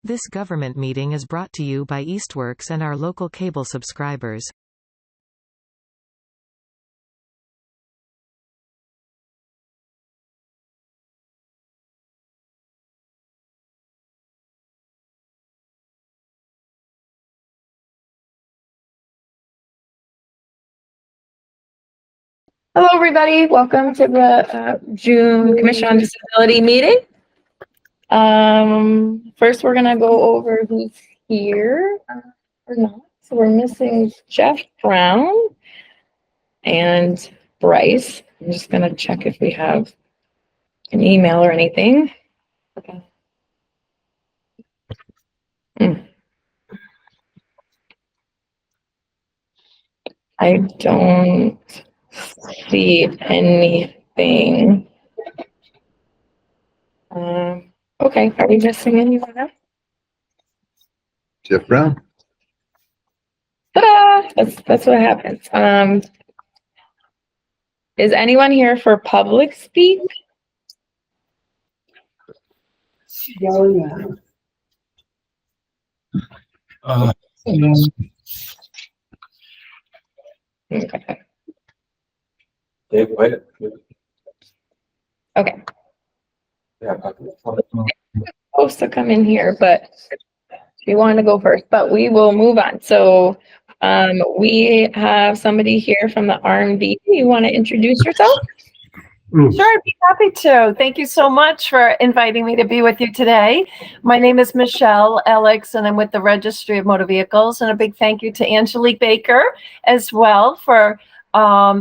This government meeting is brought to you by Eastworks and our local cable subscribers. Hello, everybody. Welcome to the June Commission on Disability meeting. First, we're going to go over who's here or not. So we're missing Jeff Brown and Bryce. I'm just going to check if we have an email or anything. Okay. I don't see anything. Okay, are we missing anyone else? Jeff Brown. Ta-da! That's what happens. Is anyone here for public speak? Okay. Dave, wait. Okay. Yeah. Supposed to come in here, but we want to go first, but we will move on. So we have somebody here from the R&B. You want to introduce yourself? Sure, I'd be happy to. Thank you so much for inviting me to be with you today. My name is Michelle Alex, and I'm with the Registry of Motor Vehicles. And a big thank you to Angelique Baker as well for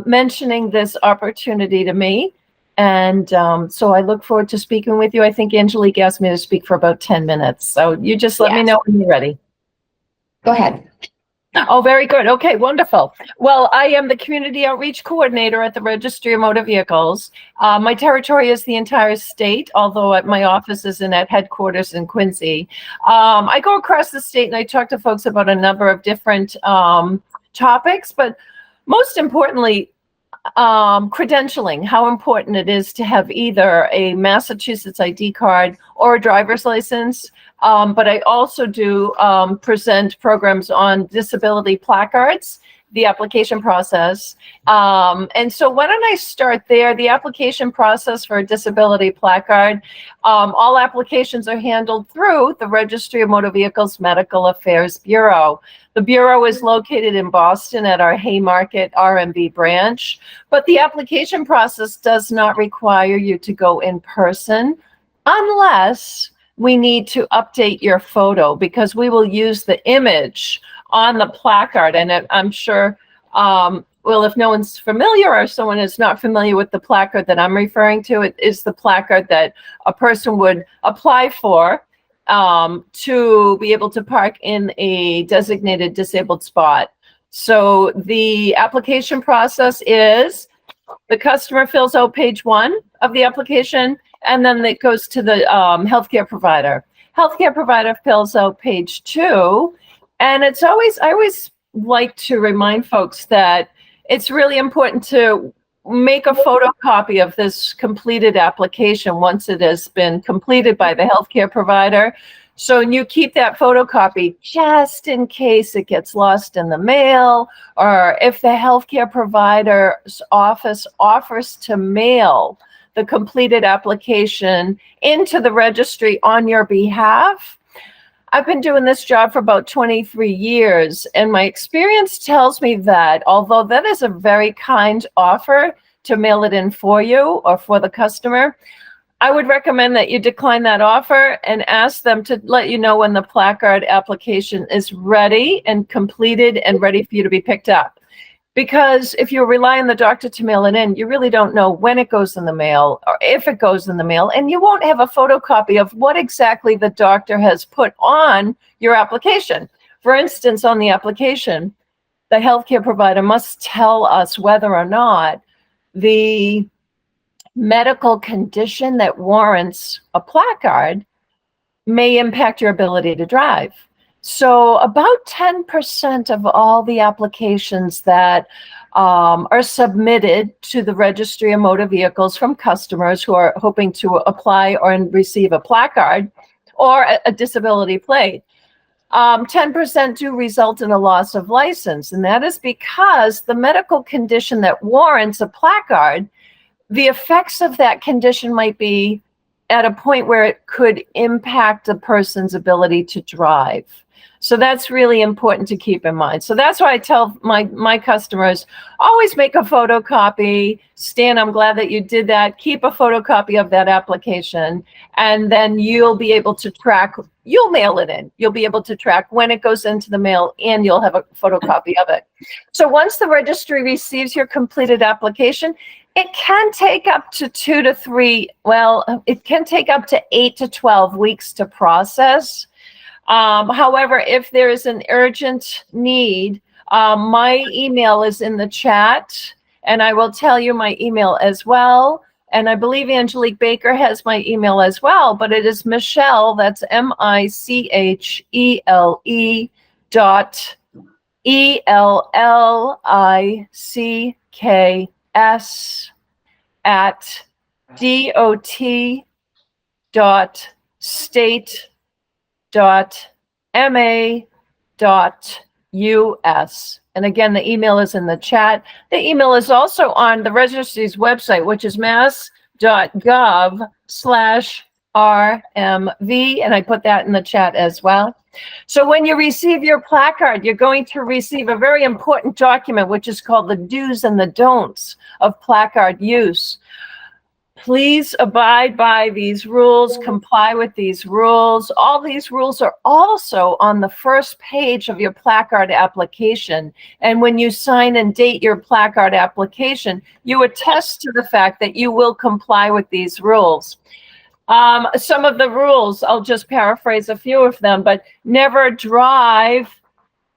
mentioning this opportunity to me. And so I look forward to speaking with you. I think Angelique asked me to speak for about 10 minutes. So you just let me know when you're ready. Go ahead. Oh, very good. Okay, wonderful. Well, I am the Community Outreach Coordinator at the Registry of Motor Vehicles. My territory is the entire state, although my office is at headquarters in Quincy. I go across the state and I talk to folks about a number of different topics, but most importantly, credentialing, how important it is to have either a Massachusetts ID card or a driver's license. But I also do present programs on disability placards, the application process. And so why don't I start there? The application process for a disability placard, all applications are handled through the Registry of Motor Vehicles Medical Affairs Bureau. The Bureau is located in Boston at our Haymarket R&B branch, but the application process does not require you to go in person unless we need to update your photo, because we will use the image on the placard. And I'm sure, well, if no one's familiar or someone is not familiar with the placard that I'm referring to, it is the placard that a person would apply for to be able to park in a designated disabled spot. So the application process is the customer fills out page 1 of the application, and then it goes to the healthcare provider. Healthcare provider fills out page 2, and I always like to remind folks that it's really important to make a photocopy of this completed application once it has been completed by the healthcare provider. So you keep that photocopy just in case it gets lost in the mail, or if the healthcare provider's office offers to mail the completed application into the registry on your behalf. I've been doing this job for about 23 years, and my experience tells me that although that is a very kind offer to mail it in for you or for the customer, I would recommend that you decline that offer and ask them to let you know when the placard application is ready and completed and ready for you to be picked up. Because if you rely on the doctor to mail it in, you really don't know when it goes in the mail or if it goes in the mail, and you won't have a photocopy of what exactly the doctor has put on your application. For instance, on the application, the healthcare provider must tell us whether or not the medical condition that warrants a placard may impact your ability to drive. So about 10% of all the applications that are submitted to the Registry of Motor Vehicles from customers who are hoping to apply or receive a placard or a disability plate. 10% do result in a loss of license, and that is because the medical condition that warrants a placard, the effects of that condition might be at a point where it could impact the person's ability to drive. So that's really important to keep in mind. So that's why I tell my customers, always make a photocopy. Stan, I'm glad that you did that. Keep a photocopy of that application, and then you'll be able to track, you'll mail it in. You'll be able to track when it goes into the mail, and you'll have a photocopy of it. So once the registry receives your completed application, it can take up to 2 to 3, it can take up to 8 to 12 weeks to process. However, if there is an urgent need, my email is in the chat, and I will tell you my email as well. And I believe Angelique Baker has my email as well, but it is Michelle, that's MICHELE ELLICKS at dot.state.ma.us. And again, the email is in the chat. The email is also on the registry's website, which is mass.gov/RMV. And I put that in the chat as well. So when you receive your placard, you're going to receive a very important document, which is called the do's and the don'ts of placard use. Please abide by these rules, comply with these rules. All these rules are also on the first page of your placard application. And when you sign and date your placard application, you attest to the fact that you will comply with these rules. Some of the rules, I'll just paraphrase a few of them, but never drive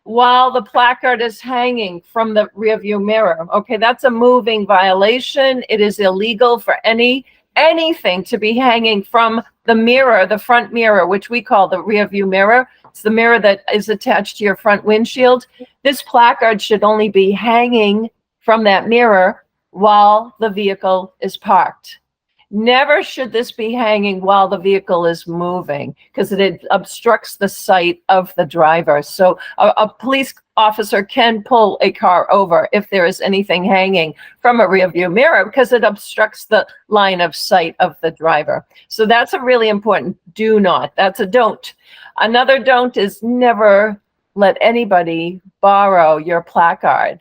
while the placard is hanging from the rearview mirror. Okay, that's a moving violation. It is illegal for anything to be hanging from the mirror, the front mirror, which we call the rearview mirror. It's the mirror that is attached to your front windshield. This placard should only be hanging from that mirror while the vehicle is parked. Never should this be hanging while the vehicle is moving, because it obstructs the sight of the driver. So a police officer can pull a car over if there is anything hanging from a rearview mirror, because it obstructs the line of sight of the driver. So that's a really important do not. That's a don't. Another don't is never let anybody borrow your placard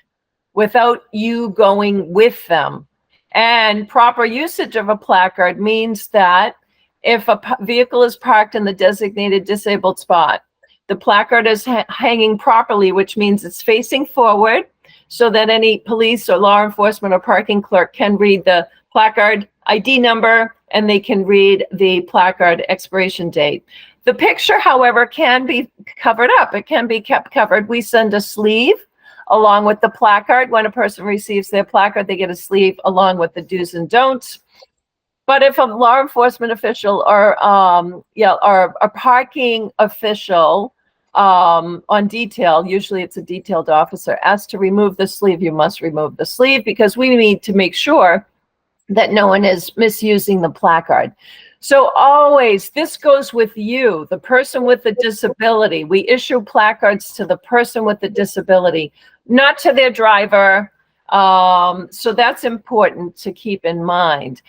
without you going with them. And proper usage of a placard means that if a vehicle is parked in the designated disabled spot, the placard is hanging properly, which means it's facing forward so that any police or law enforcement or parking clerk can read the placard ID number, and they can read the placard expiration date. The picture, however, can be covered up. It can be kept covered. We send a sleeve along with the placard. When a person receives their placard, they get a sleeve along with the do's and don'ts. But if a law enforcement official or a parking official on detail, usually it's a detailed officer, asked to remove the sleeve, you must remove the sleeve, because we need to make sure that no one is misusing the placard. So always, this goes with you, the person with the disability. We issue placards to the person with the disability, not to their driver. So that's important to keep in mind.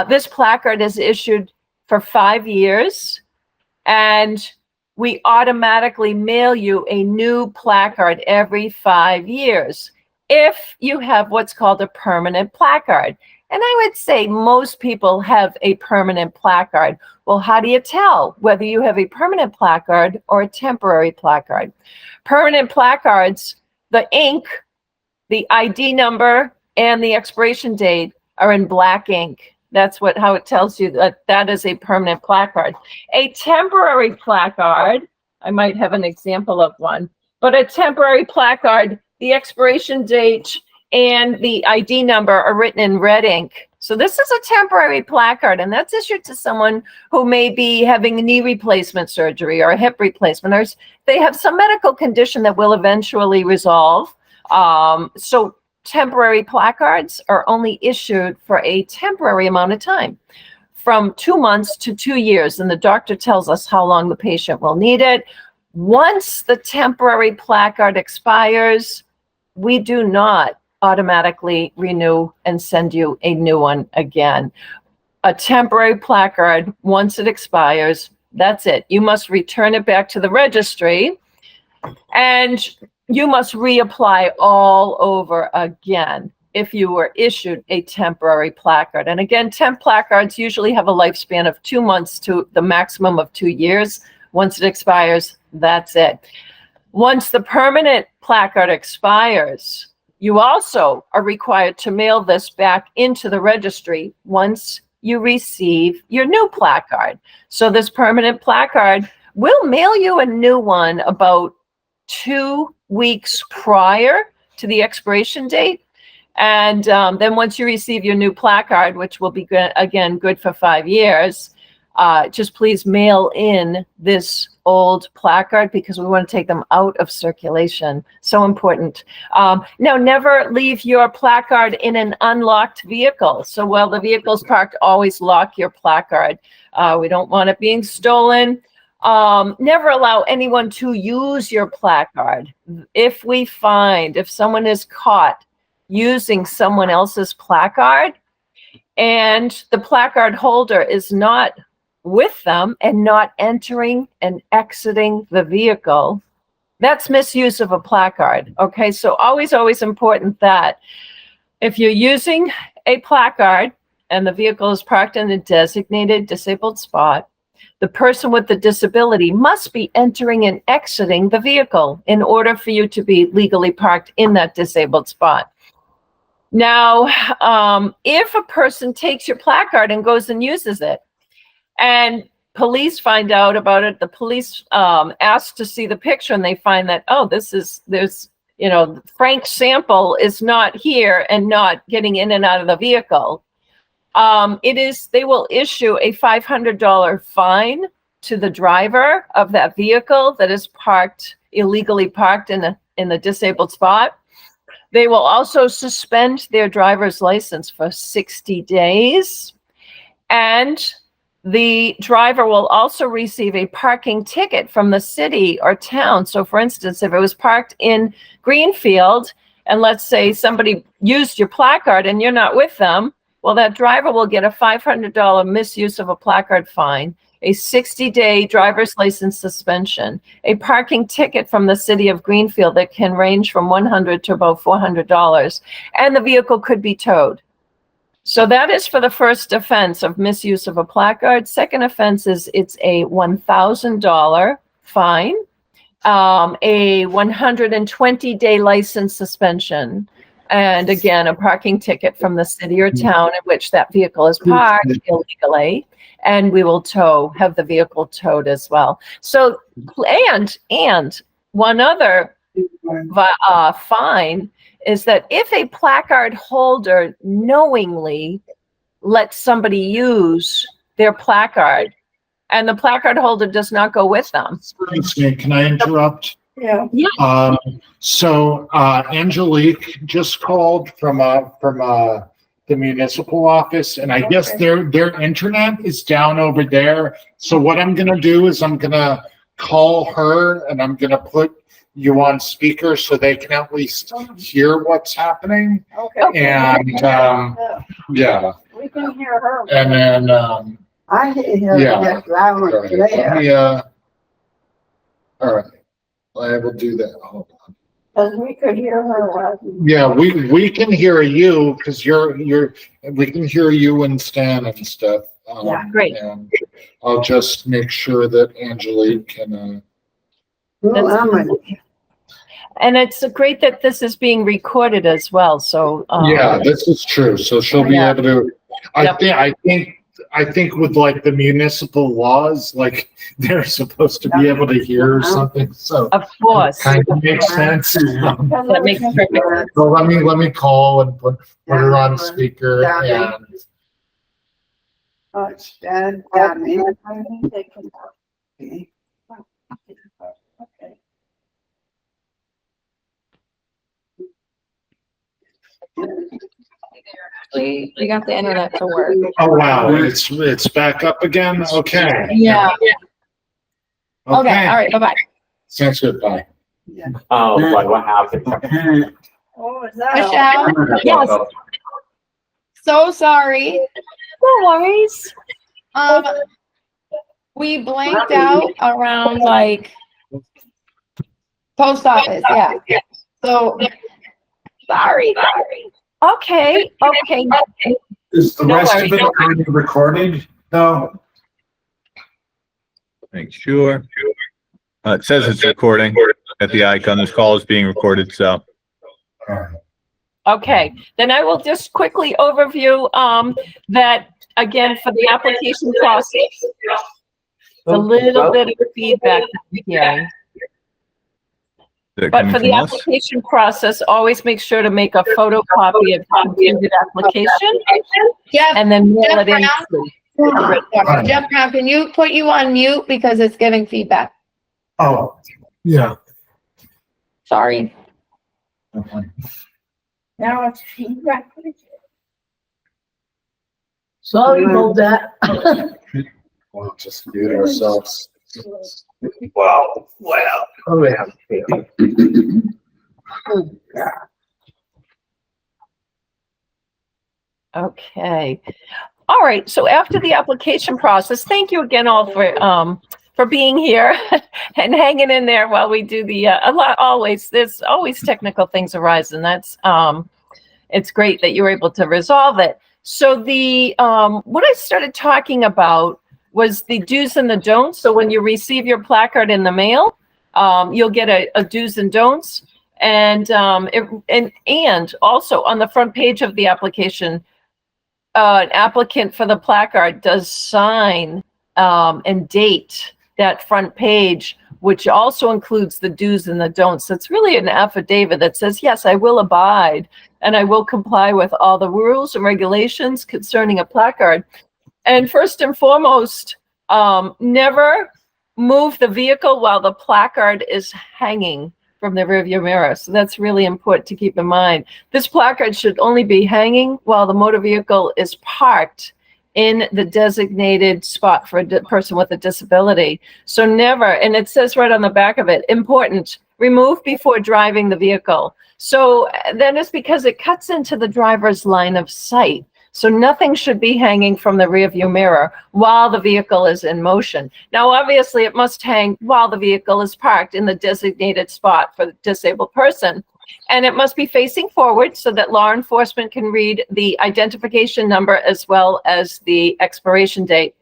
This placard is issued for 5 years, and we automatically mail you a new placard every 5 years if you have what's called a permanent placard. And I would say most people have a permanent placard. Well, how do you tell whether you have a permanent placard or a temporary placard? Permanent placards, the ink, the ID number, and the expiration date are in black ink. That's how it tells you that that is a permanent placard. A temporary placard, I might have an example of one, but a temporary placard, the expiration date and the ID number are written in red ink. So this is a temporary placard, and that's issued to someone who may be having knee replacement surgery or a hip replacement, or they have some medical condition that will eventually resolve. So temporary placards are only issued for a temporary amount of time. from 2 months to 2 years, and the doctor tells us how long the patient will need it. Once the temporary placard expires, we do not automatically renew and send you a new one again. A temporary placard, once it expires, that's it. You must return it back to the registry, and you must reapply all over again if you were issued a temporary placard. And again, temp placards usually have a lifespan of 2 months to the maximum of 2 years. Once it expires, that's it. Once the permanent placard expires, you also are required to mail this back into the registry once you receive your new placard. So this permanent placard, we'll mail you a new one about 2 weeks prior to the expiration date. And then once you receive your new placard, which will be, again, good for 5 years, just please mail in this old placard because we want to take them out of circulation. So important. Now, never leave your placard in an unlocked vehicle. So while the vehicle's parked, always lock your placard. We don't want it being stolen. Never allow anyone to use your placard. If someone is caught using someone else's placard and the placard holder is not with them and not entering and exiting the vehicle, that's misuse of a placard. Okay, so always important that if you're using a placard and the vehicle is parked in a designated disabled spot, the person with the disability must be entering and exiting the vehicle in order for you to be legally parked in that disabled spot. Now, if a person takes your placard and goes and uses it, and police find out about it, the police ask to see the picture, and they find that, Frank Sample is not here and not getting in and out of the vehicle. They will issue a $500 fine to the driver of that vehicle that is illegally parked in the disabled spot. They will also suspend their driver's license for 60 days. And the driver will also receive a parking ticket from the city or town. So for instance, if it was parked in Greenfield, and let's say somebody used your placard and you're not with them, well, that driver will get a $500 misuse of a placard fine, a 60-day driver's license suspension, a parking ticket from the city of Greenfield that can range from $100 to about $400, and the vehicle could be towed. So that is for the first offense of misuse of a placard. Second offense is it's a $1,000 fine, a 120-day license suspension, and again, a parking ticket from the city or town in which that vehicle is parked illegally, and we will have the vehicle towed as well. So, and one other fine is that if a placard holder knowingly lets somebody use their placard and the placard holder does not go with them. Excuse me, can I interrupt? Yeah. So Angelique just called from the municipal office, and I guess their internet is down over there. So what I'm gonna do is I'm gonna call her and I'm gonna put you on speaker so they can at least hear what's happening. Okay. And yeah. We can hear her. And then I didn't hear yeah. her. I was there. Yeah. All right. I will do that. Hold on. Cause we could hear her. Yeah, we can hear you because we can hear you and Stan and stuff. Yeah, great. And I'll just make sure that Angelique can. And it's great that this is being recorded as well. So Yeah, this is true. So she'll be able to. I think with like the municipal laws, like they're supposed to be able to hear or something. So of course, kind of makes sense. that makes perfect sense. So let me call and put her on speaker and. Oh, it's done. Got me. Okay. actually, we got the internet to work. Oh, wow, it's back up again? Okay. Yeah. Okay, all Okay, right, bye-bye. sounds good, bye. Oh, what happened? Oh, is that? Michelle, Yes. so sorry. No worries. We blanked out around like post office, yeah. So, sorry. Okay. Is the No rest of worries. it already recorded? No? Make sure. It says it's recording at the icon. This call is being recorded, so. Okay, then I will just quickly overview that again for the application process. A little bit of feedback that I'm hearing. Is it But coming for the from us? application process, always make sure to make a photocopy of the completed application Jeff, and then mail it in. Jeff Brown, can you put you on mute because it's giving feedback? Oh, yeah. Sorry. Now it's feedback. Sorry about that. We'll just mute ourselves. Wow, wow. Oh, yeah. Okay. All right. So after the application process, thank you again all for being here and hanging in there while we do the there's always technical things arise, and that's it's great that you were able to resolve it. So the what I started talking about was the do's and the don'ts. So when you receive your placard in the mail, you'll get a do's and don'ts, and also on the front page of the application, an applicant for the placard does sign and date that front page, which also includes the do's and the don'ts. It's really an affidavit that says, yes, I will abide and I will comply with all the rules and regulations concerning a placard. And first and foremost, never move the vehicle while the placard is hanging from the rearview mirror. So that's really important to keep in mind. This placard should only be hanging while the motor vehicle is parked in the designated spot for a person with a disability. So never, and it says right on the back of it, important, remove before driving the vehicle. So then it's because it cuts into the driver's line of sight. So nothing should be hanging from the rearview mirror while the vehicle is in motion. Now, obviously, it must hang while the vehicle is parked in the designated spot for the disabled person. And it must be facing forward so that law enforcement can read the identification number as well as the expiration date.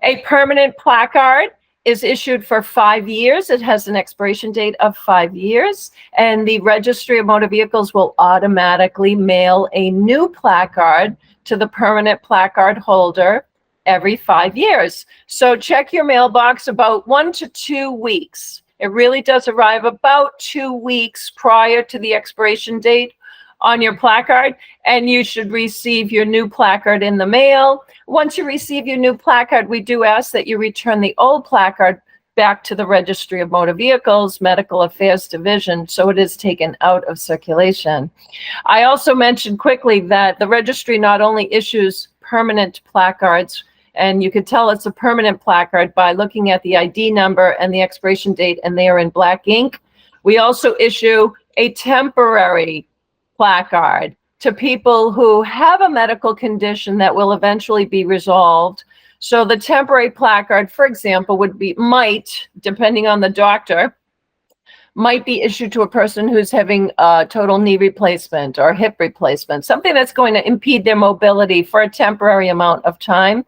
A permanent placard is issued for 5 years. It has an expiration date of 5 years, and the Registry of Motor Vehicles will automatically mail a new placard to the permanent placard holder every 5 years. So check your mailbox about 1 to 2 weeks. It really does arrive about 2 weeks prior to the expiration date on your placard, and you should receive your new placard in the mail. Once you receive your new placard, we do ask that you return the old placard back to the Registry of Motor Vehicles, Medical Affairs Division, so it is taken out of circulation. I also mentioned quickly that the registry not only issues permanent placards, and you could tell it's a permanent placard by looking at the ID number and the expiration date, and they are in black ink. We also issue a temporary placard to people who have a medical condition that will eventually be resolved. So the temporary placard, for example, might, depending on the doctor, might be issued to a person who's having a total knee replacement or hip replacement, something that's going to impede their mobility for a temporary amount of time.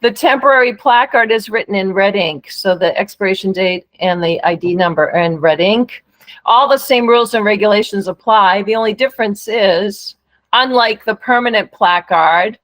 The temporary placard is written in red ink, so the expiration date and the ID number are in red ink. All the same rules and regulations apply. The only difference is, unlike the permanent placard,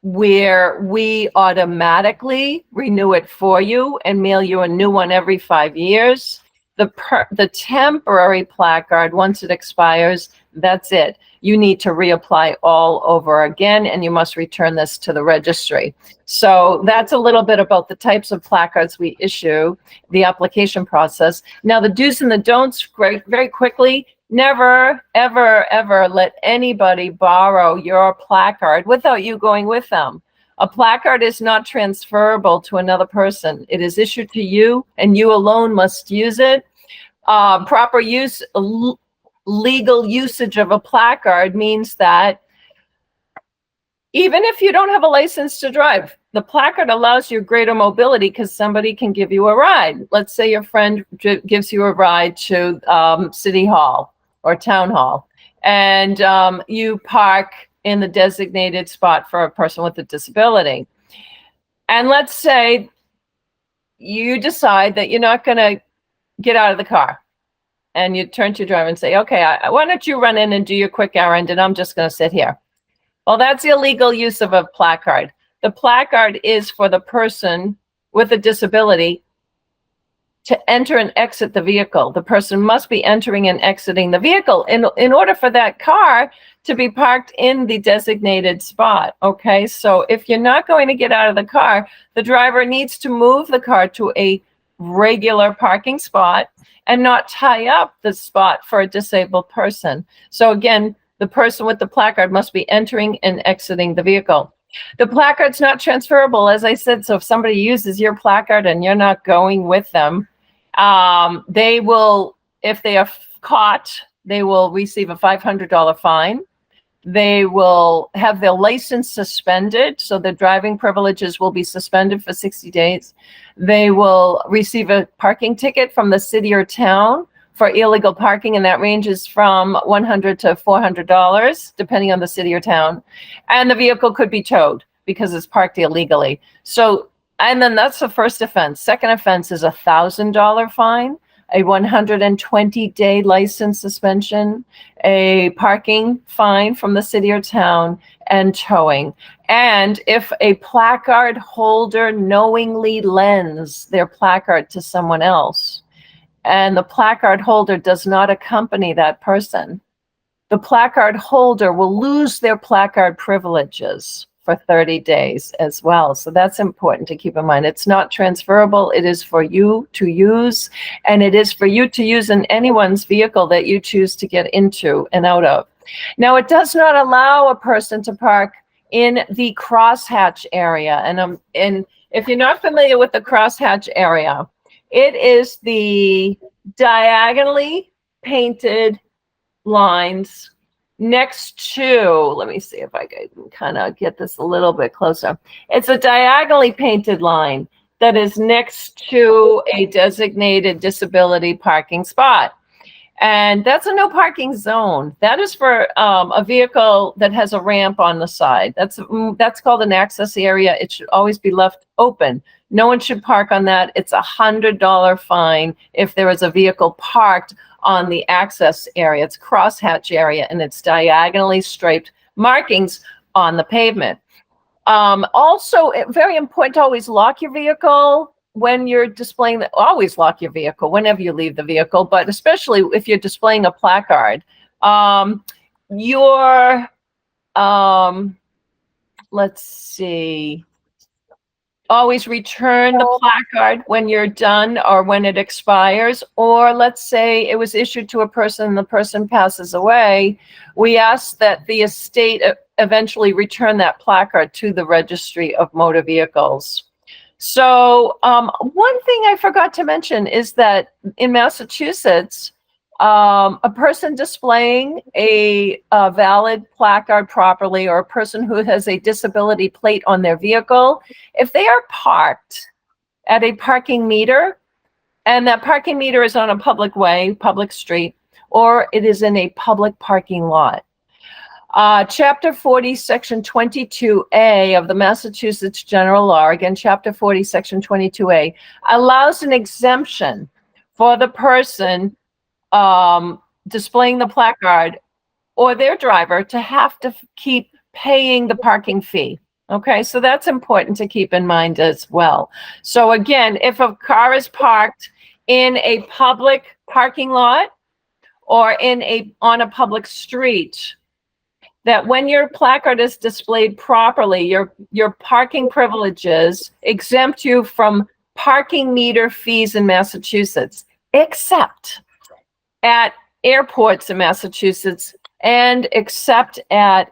where we automatically renew it for you and mail you a new one every 5 years, the temporary placard, once it expires, that's it. You need to reapply all over again, and you must return this to the registry. So that's a little bit about the types of placards we issue, the application process. Now, the do's and the don'ts, very quickly, Never, ever, ever let anybody borrow your placard without you going with them. A placard is not transferable to another person. It is issued to you, and you alone must use it. Proper use, legal usage of a placard means that even if you don't have a license to drive, the placard allows you greater mobility because somebody can give you a ride. Let's say your friend gives you a ride to City Hall or Town Hall, and you park in the designated spot for a person with a disability. And let's say you decide that you're not going to get out of the car, and you turn to your driver and say, okay, why don't you run in and do your quick errand, and I'm just going to sit here. Well, that's illegal use of a placard. The placard is for the person with a disability to enter and exit the vehicle. The person must be entering and exiting the vehicle in order for that car to be parked in the designated spot. Okay, so if you're not going to get out of the car, the driver needs to move the car to a regular parking spot and not tie up the spot for a disabled person. So again, the person with the placard must be entering and exiting the vehicle. The placard's not transferable, as I said, so if somebody uses your placard and you're not going with them, they will, if they are caught, they will receive a $500 fine. They will have their license suspended, so their driving privileges will be suspended for 60 days. They will receive a parking ticket from the city or town for illegal parking, and that ranges from $100 to $400, depending on the city or town. And the vehicle could be towed because it's parked illegally. So, and then that's the first offense. Second offense is a $1,000 fine, a 120-day license suspension, a parking fine from the city or town, and towing. And if a placard holder knowingly lends their placard to someone else, and the placard holder does not accompany that person, the placard holder will lose their placard privileges for 30 days as well. So that's important to keep in mind. It's not transferable. It is for you to use, and it is for you to use in anyone's vehicle that you choose to get into and out of. Now, it does not allow a person to park in the crosshatch area. And if you're not familiar with the crosshatch area, it is the diagonally painted lines next to, let me see if I can kind of get this a little bit closer. It's a diagonally painted line that is next to a designated disability parking spot. And that's a no parking zone. That is for a vehicle that has a ramp on the side. That's called an access area. It should always be left open. No one should park on that. It's a $100 fine if there is a vehicle parked on the access area. It's crosshatch area, and it's diagonally striped markings on the pavement. Also, very important to always lock your vehicle when you're displaying always lock your vehicle whenever you leave the vehicle, but especially if you're displaying a placard. Let's see. Always return the placard when you're done or when it expires. Or let's say it was issued to a person and the person passes away. We ask that the estate eventually return that placard to the Registry of Motor Vehicles. So one thing I forgot to mention is that in Massachusetts, a person displaying a valid placard properly, or a person who has a disability plate on their vehicle, if they are parked at a parking meter, and that parking meter is on a public way, public street, or it is in a public parking lot, Chapter 40, Section 22A of the Massachusetts General Law, again, Chapter 40, Section 22A, allows an exemption for the person displaying the placard or their driver to have to keep paying the parking fee. Okay, so that's important to keep in mind as well. So again, if a car is parked in a public parking lot or on a public street, that when your placard is displayed properly, your parking privileges exempt you from parking meter fees in Massachusetts, except at airports in Massachusetts and except at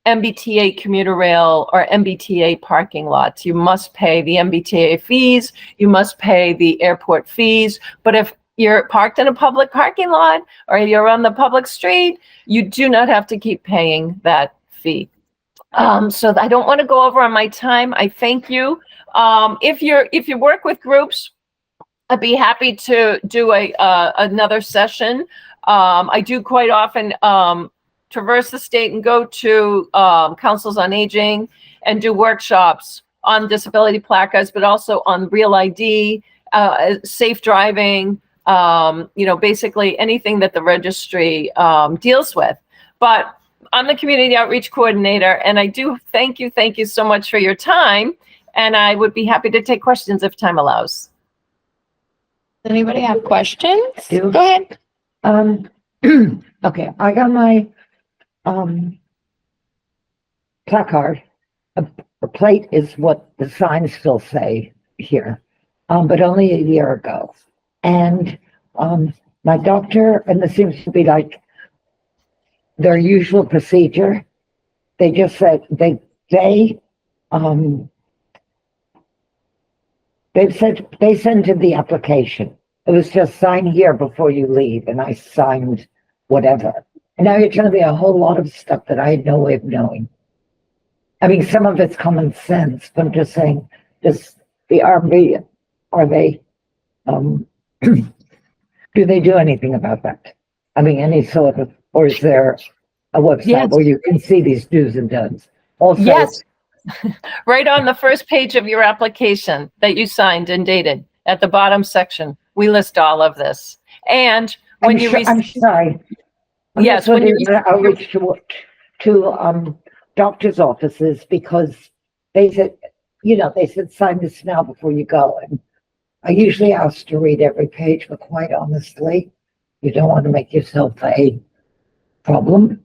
MBTA commuter rail or MBTA parking lots, you must pay the MBTA fees, you must pay the airport fees. But if you're parked in a public parking lot or you're on the public street, you do not have to keep paying that fee. So I don't want to go over on my time. I thank you. If you work with groups, I'd be happy to do another session. I do quite often traverse the state and go to councils on aging and do workshops on disability placards, but also on real ID, safe driving, basically anything that the registry deals with. But I'm the community outreach coordinator, and I do thank you so much for your time. And I would be happy to take questions if time allows. Does anybody have questions? do. Go ahead. Okay, I got my placard. A plate is what the signs still say here, but only a year ago. And my doctor, and this seems to be like their usual procedure. They just said they sent in the application. It was just sign here before you leave, and I signed whatever. And now you're telling me a whole lot of stuff that I had no way of knowing. I mean, some of it's common sense, but I'm just saying, does the RMV, are they, do they do anything about that? I mean, any sort of, or is there a website Yes. where you can see these do's and don'ts? Also, Yes. Right on the first page of your application that you signed and dated, at the bottom section, we list all of this. And when I'm sorry. Yes, when you outreach to doctors' offices, because they said, they said sign this now before you go. And I usually ask to read every page, but quite honestly, you don't want to make yourself a problem.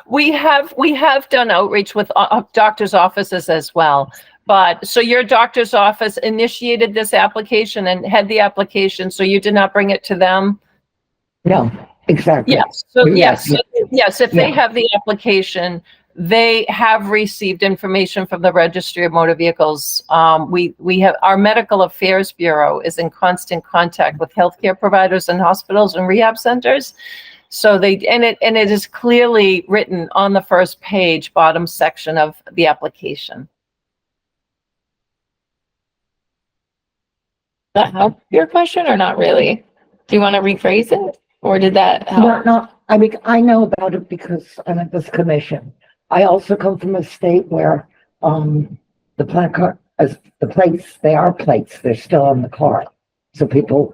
we have done outreach with doctors' offices as well. But so your doctor's office initiated this application and had the application, so you did not bring it to them? No, exactly. Yes. So Yes, yes, if they yeah. have the application, they have received information from the Registry of Motor Vehicles. We have, our Medical Affairs Bureau is in constant contact with healthcare providers and hospitals and rehab centers. So it is clearly written on the first page, bottom section of the application. Does that help your question or not really? Do you want to rephrase it, or did that help? No, I mean, I know about it because I'm at this commission. I also come from a state where the placard, as the plates, they are plates, they're still on the car. So people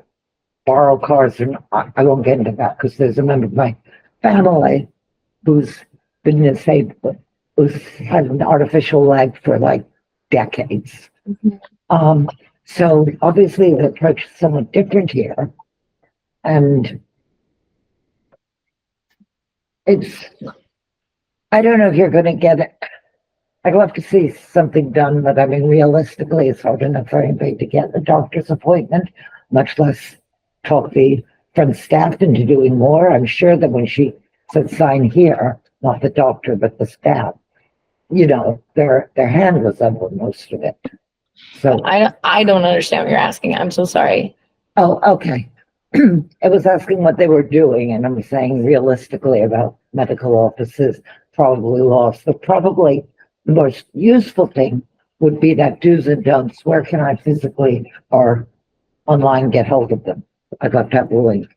borrow cars, and I won't get into that because there's a member of my family who's been disabled, who's had an artificial leg for like decades. Mhm. So obviously the approach is somewhat different here. And I don't know if you're going to get it. I'd love to see something done, but I mean, realistically, it's hard enough for anybody to get a doctor's appointment, much less talk the front staff into doing more. I'm sure that when she said sign here, not the doctor, but the staff, their hand was up on most of it. So I don't understand what you're asking. I'm so sorry. oh, okay. I was asking what they were doing, and I'm saying realistically about medical offices probably lost. But probably the most useful thing would be that do's and don'ts. Where can I physically or online get hold of them? I'd love to have a link.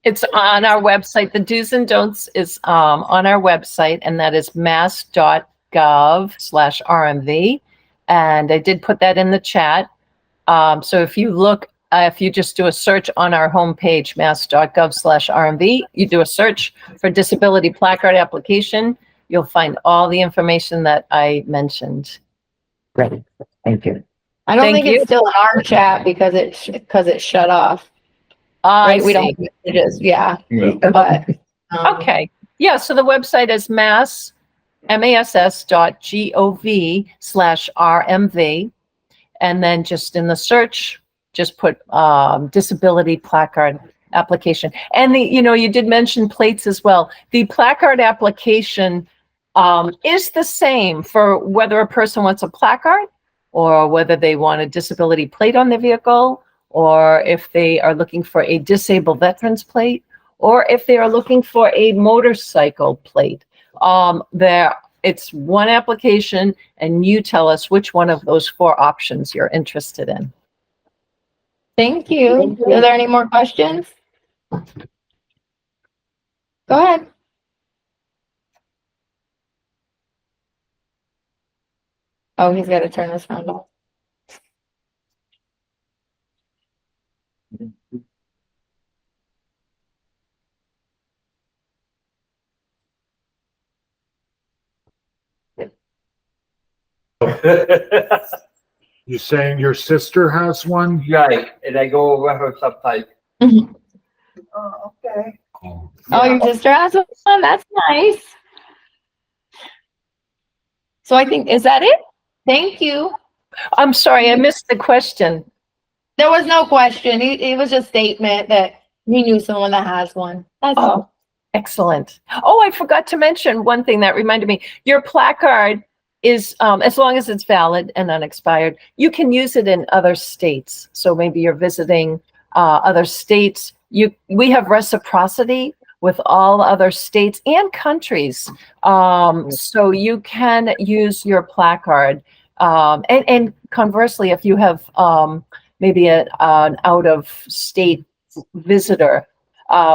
It's on our website. The do's and don'ts is on our website, and that is mass.gov/RMV. And I did put that in the chat. So if you look, if you just do a search on our homepage, mass.gov/RMV, you do a search for disability placard application, you'll find all the information that I mentioned. Great. Thank you. I don't Thank think you. it's still in our chat because it's shut off. I Right? We don't see. have messages. Yeah. Yeah. But Okay. Yeah. So the website is mass.gov/RMV. And then just in the search, just put disability placard application. And you did mention plates as well. The placard application is the same for whether a person wants a placard or whether they want a disability plate on their vehicle, or if they are looking for a disabled veterans plate, or if they are looking for a motorcycle plate. It's one application, and you tell us which one of those 4 options you're interested in. Thank you. Are there any more questions? Go ahead. Oh, he's got to turn this sound off. You saying your sister has one? Right, and I go over her sometimes. Oh, okay. Oh, your sister has one? That's nice. So I think, is that it? Thank you. I'm sorry, I missed the question. There was no question. It was just a statement that he knew someone that has one. That's all. Excellent. Oh, I forgot to mention one thing that reminded me. Your placard is, as long as it's valid and unexpired, you can use it in other states. So maybe you're visiting other states. We have reciprocity with all other states and countries. So you can use your placard. And conversely, if you have maybe an out-of-state visitor,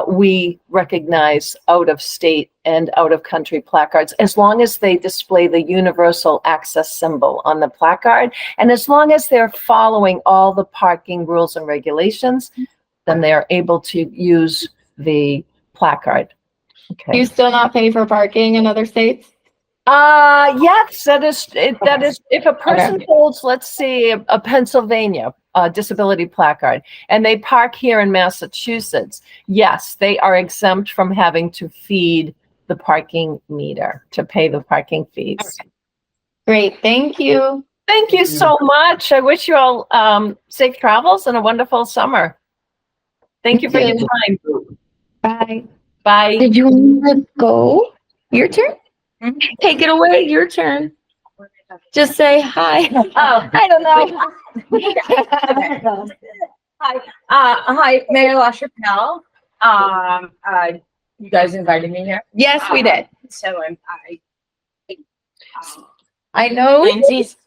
we recognize out-of-state and out-of-country placards as long as they display the universal access symbol on the placard, and as long as they're following all the parking rules and regulations, then they're able to use the placard. Do you still not pay for parking in other states? Yes, that is if a person holds, let's say, a Pennsylvania disability placard, and they park here in Massachusetts, yes, they are exempt from having to feed the parking meter to pay the parking fees. Okay. Great, thank you. Thank you so much. I wish you all safe travels and a wonderful summer. Thank you for your time. Bye. Bye. Did you want to go? Your turn? Take it away, your turn. Just say hi. Oh, I don't know. Hi, Mayor LaChapelle. You guys invited me here. Yes, we did. So I know. Lindsay's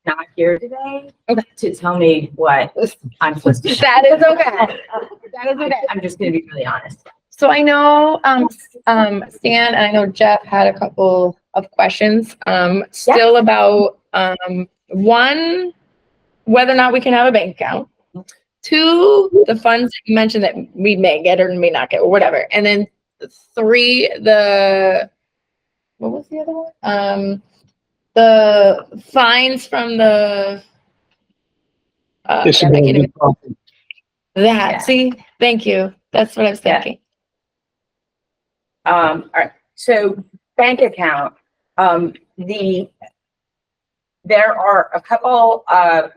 not here today to tell me what I'm supposed to do. That is okay. That is okay. I'm just gonna be really honest. So I know, Stan, and I know Jeff had a couple of questions, still about, one, whether or not we can have a bank account. 2, the funds that you mentioned that we may get or may not get, or whatever. And then 3, what was the other one? The fines from the, see, thank you. That's what I was thinking. All right, so bank account, there are a couple,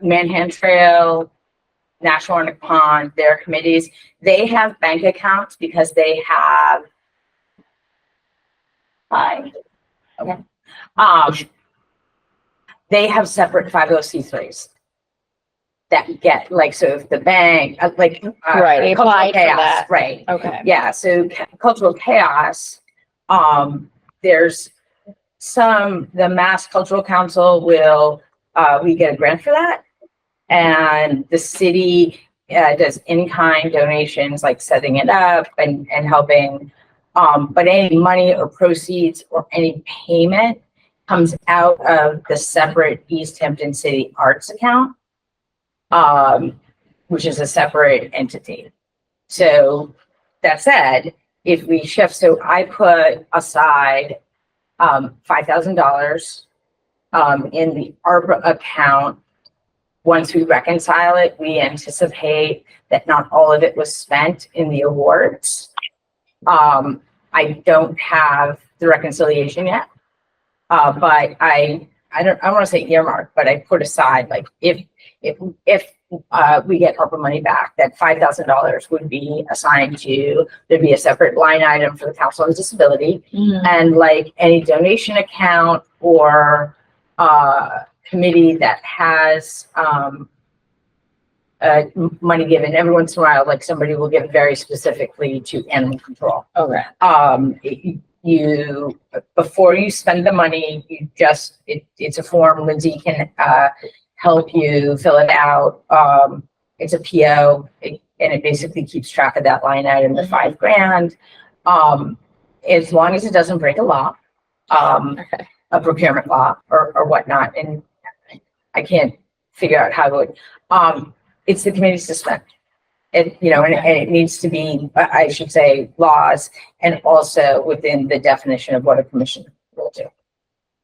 Manhattan Trail, National Ornick Pond, their committees, they have bank accounts because they have, they have separate 501c3s that get, like, so if the bank, Right, Cultural applied for Chaos, that. right. Okay. Yeah, so Cultural Chaos, there's the Mass Cultural Council will, we get a grant for that. And the city does in-kind donations, like setting it up and helping. But any money or proceeds or any payment comes out of the separate Easthampton City Arts account, which is a separate entity. So that said, if we shift, so I put aside $5,000 in the ARPA account. Once we reconcile it, we anticipate that not all of it was spent in the awards. I don't have the reconciliation yet, but I don't want to say earmark, but I put aside, like, if we get ARPA money back, that $5,000 would be assigned to, there'd be a separate line item for the Council on Disability. And like any donation account or committee that has money given, every once in a while, like somebody will give very specifically to animal control. Okay. You, before you spend the money, you just, it's a form. Lindsay can help you fill it out. It's a PO, and it basically keeps track of that line item, the $5,000. As long as it doesn't break a law, a procurement law or whatnot, and I can't figure out how to. It's the committee's to spend. It, you know, and it needs to be, I should say, laws, and also within the definition of what a commission will do.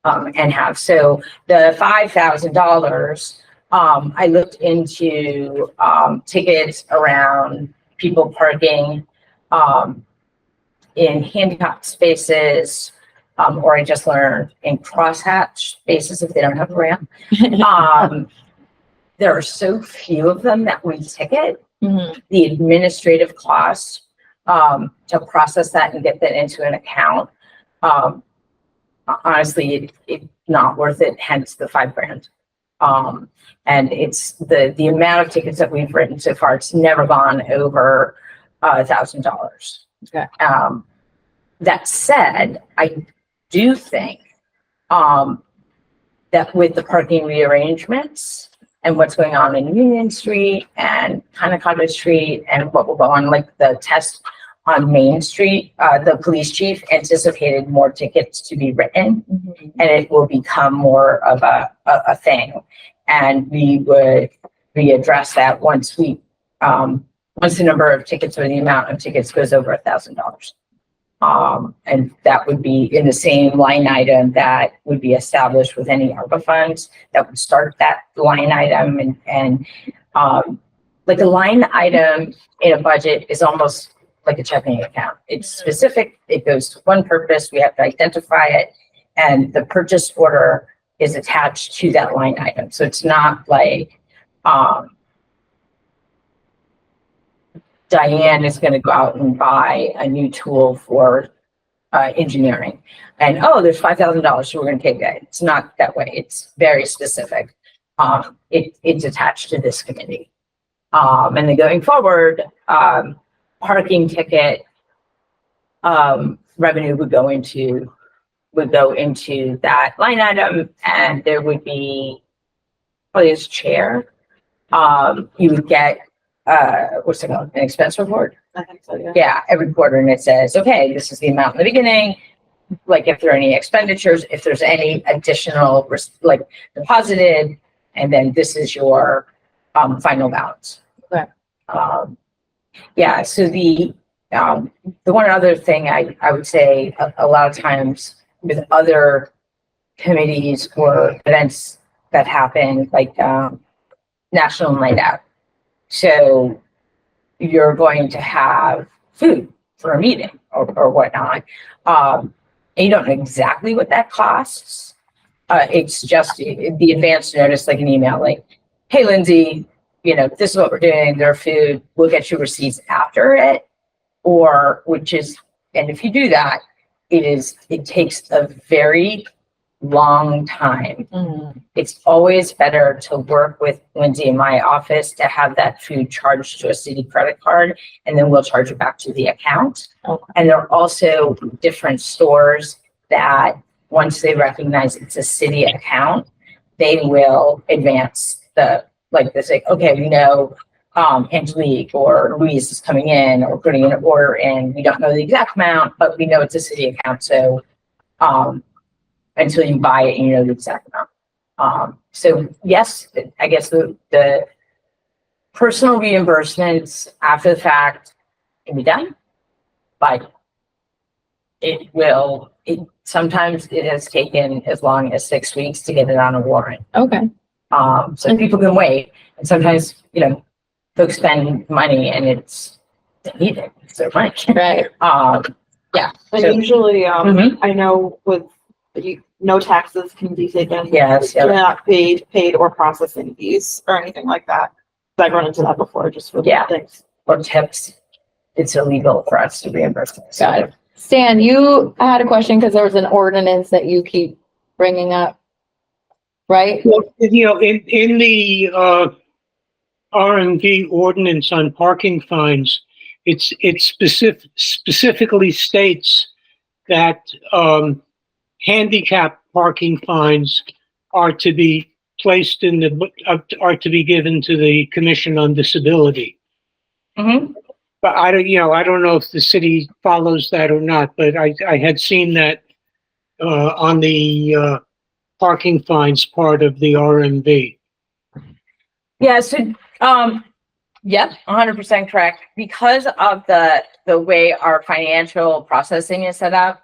And have. So the $5,000, I looked into tickets around people parking in handicapped spaces, or I just learned in crosshatch spaces if they don't have a ramp. There are so few of them that we ticket. The administrative cost to process that and get that into an account, honestly, it's not worth it. Hence the $5,000. And it's the amount of tickets that we've written so far. It's never gone over $1,000. Okay. That said, I do think that with the parking rearrangements and what's going on in Union Street and Honeycottage Street and what will go on, like the test on Main Street, the police chief anticipated more tickets to be written, and it will become more of a thing. And we would readdress that once we, once the number of tickets or the amount of tickets goes over $1,000. And that would be in the same line item that would be established with any ARPA funds that would start that line item. And like a line item in a budget is almost like a checking account. It's specific. It goes to one purpose. We have to identify it, and the purchase order is attached to that line item. So it's not like Diane is going to go out and buy a new tool for engineering, and oh, there's $5,000, so we're going to take that. It's not that way. It's very specific. It's attached to this committee, and then going forward, parking ticket revenue would go into that line item, and there would be probably as chair, you would get what's it called, an expense report. I think so, yeah. Yeah, every quarter, and it says, okay, this is the amount in the beginning. Like if there are any expenditures, if there's any additional like deposited, and then this is your final balance. Okay. Yeah. So the one other thing I would say a lot of times with other committees or events that happen, like National Night Out. So you're going to have food for a meeting or whatnot. And you don't know exactly what that costs. It's just the advance notice, like an email, like, hey, Lindsay, you know, this is what we're doing. Their food, we'll get you receipts after it. Or which is, and if you do that, it takes a very long time. It's always better to work with Lindsay in my office to have that food charged to a city credit card, and then we'll charge it back to the account. Okay. And there are also different stores that once they recognize it's a city account, they will advance they say, okay, we know Angelique or Louise is coming in or putting an order in. We don't know the exact amount, but we know it's a city account. So until you buy it and you know the exact amount. So yes, I guess the personal reimbursements after the fact can be done, but sometimes it has taken as long as 6 weeks to get it on a warrant. Okay. So people can wait, and sometimes, you know, folks spend money and they need it. It's their money. Right. Yeah. And So, usually, Mhm. I know with no taxes can be taken. yes. Yeah. Not paid or processing fees or anything like that. I've run into that before, just with Yeah. things. or tips. It's illegal for us to reimburse them. So Got it. Stan, you had a question because there was an ordinance that you keep bringing up, right? Well, in the R&D ordinance on parking fines, it specifically states that handicap parking fines are to be placed are to be given to the Commission on Disability. Mhm. But I don't know if the city follows that or not, but I had seen that on the parking fines part of the RMV. Yeah, so, yep, 100% correct. Because of the way our financial processing is set up,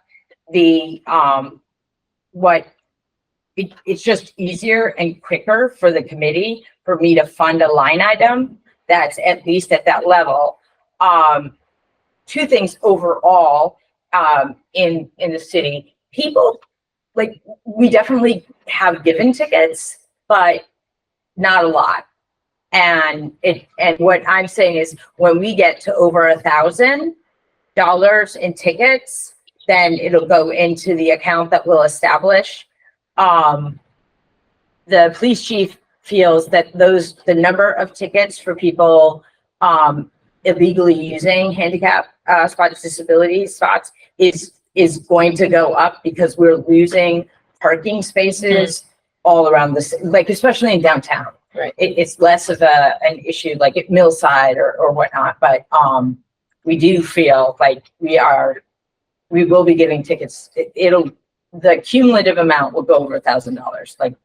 it's just easier and quicker for the committee for me to fund a line item that's at least at that level. Two things overall, in the city, people, like, we definitely have given tickets, but not a lot. And what I'm saying is when we get to over $1,000 in tickets, then it'll go into the account that we'll establish. The police chief feels that the number of tickets for people illegally using handicap spots, disability spots is going to go up because we're losing parking spaces all around the city, like especially in downtown. Right. It's less of an issue like at Millside or whatnot, but we do feel like we will be giving tickets. The cumulative amount will go over $1,000, like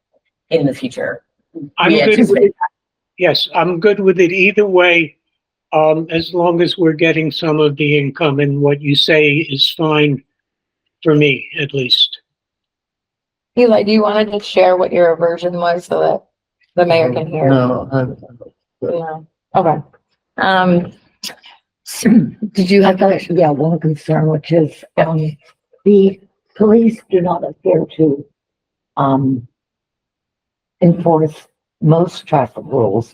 in the future. I'm good with it. Yes, I'm good with it either way, as long as we're getting some of the income, and what you say is fine for me, at least. Eli, do you want to just share what your aversion was so that the mayor can hear? No, Yeah. Okay. Did you have that? Yeah, one concern, which is, the police do not appear to, enforce most traffic rules,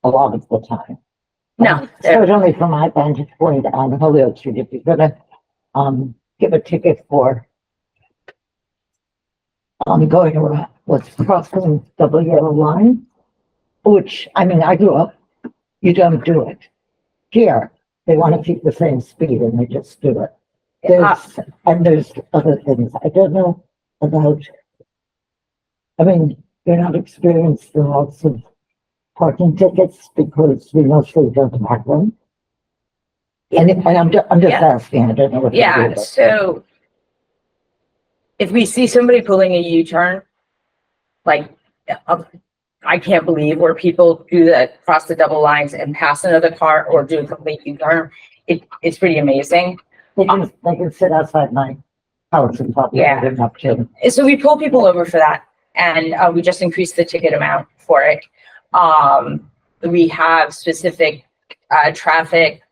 a lot of the time. No, Certainly from my vantage point on Holyoke Street, if you're gonna, give a ticket for, going around, crossing double yellow line, which, I mean, I grew up, you don't do it. Here, they want to keep the same speed and they just do it. There's other things. I don't know about, I mean, you're not experienced in lots of parking tickets because we mostly don't have them. And I'm just asking, I don't know what. Yeah, so if we see somebody pulling a U-turn, like, I can't believe where people do that, cross the double lines and pass another car or do a complete U-turn. It's pretty amazing. They can sit outside my house and talk. Yeah. So we pull people over for that, and we just increased the ticket amount for it. We have specific traffic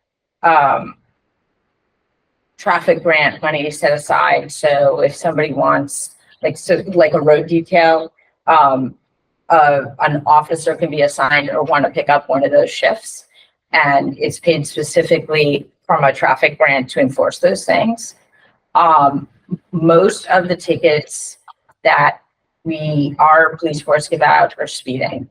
grant money set aside. So if somebody wants, like a road detail, an officer can be assigned or want to pick up one of those shifts, and it's paid specifically from a traffic grant to enforce those things. Most of the tickets that our police force give out are speeding.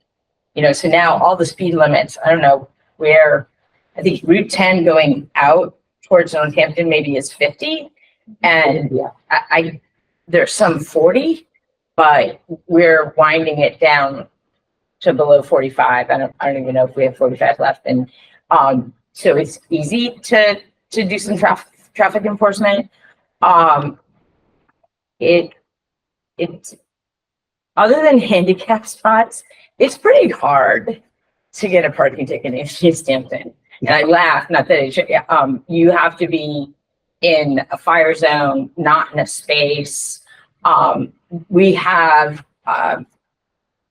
So now all the speed limits, I don't know where, I think Route 10 going out towards Easthampton maybe is 50, and there's some 40, but we're winding it down to below 45. I don't even know if we have 45 left. And so it's easy to do some traffic enforcement. It's other than handicap spots, it's pretty hard to get a parking ticket in Easthampton. And I laugh, not that it should, you have to be in a fire zone, not in a space. We have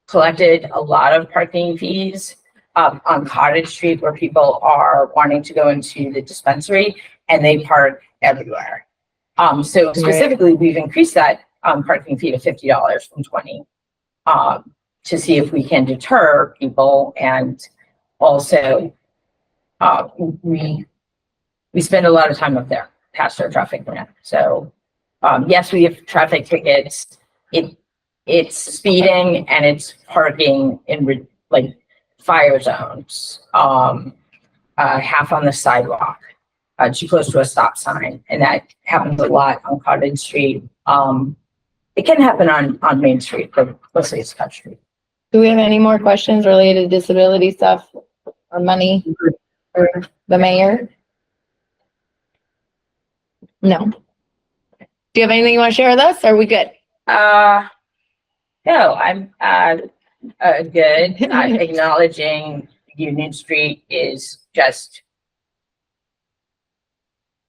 collected a lot of parking fees on Cottage Street where people are wanting to go into the dispensary and they park everywhere. So specifically, we've increased that parking fee to $50 from $20 to see if we can deter people and also, we spend a lot of time up there past our traffic grant. So, yes, we have traffic tickets. It's speeding and it's parking in like fire zones, half on the sidewalk, too close to a stop sign. And that happens a lot on Cottage Street. It can happen on Main Street, but mostly it's Cottage Street. Do we have any more questions related to disability stuff or money or the mayor? No. Do you have anything you want to share with us? Are we good? No, I'm good. Acknowledging Union Street is just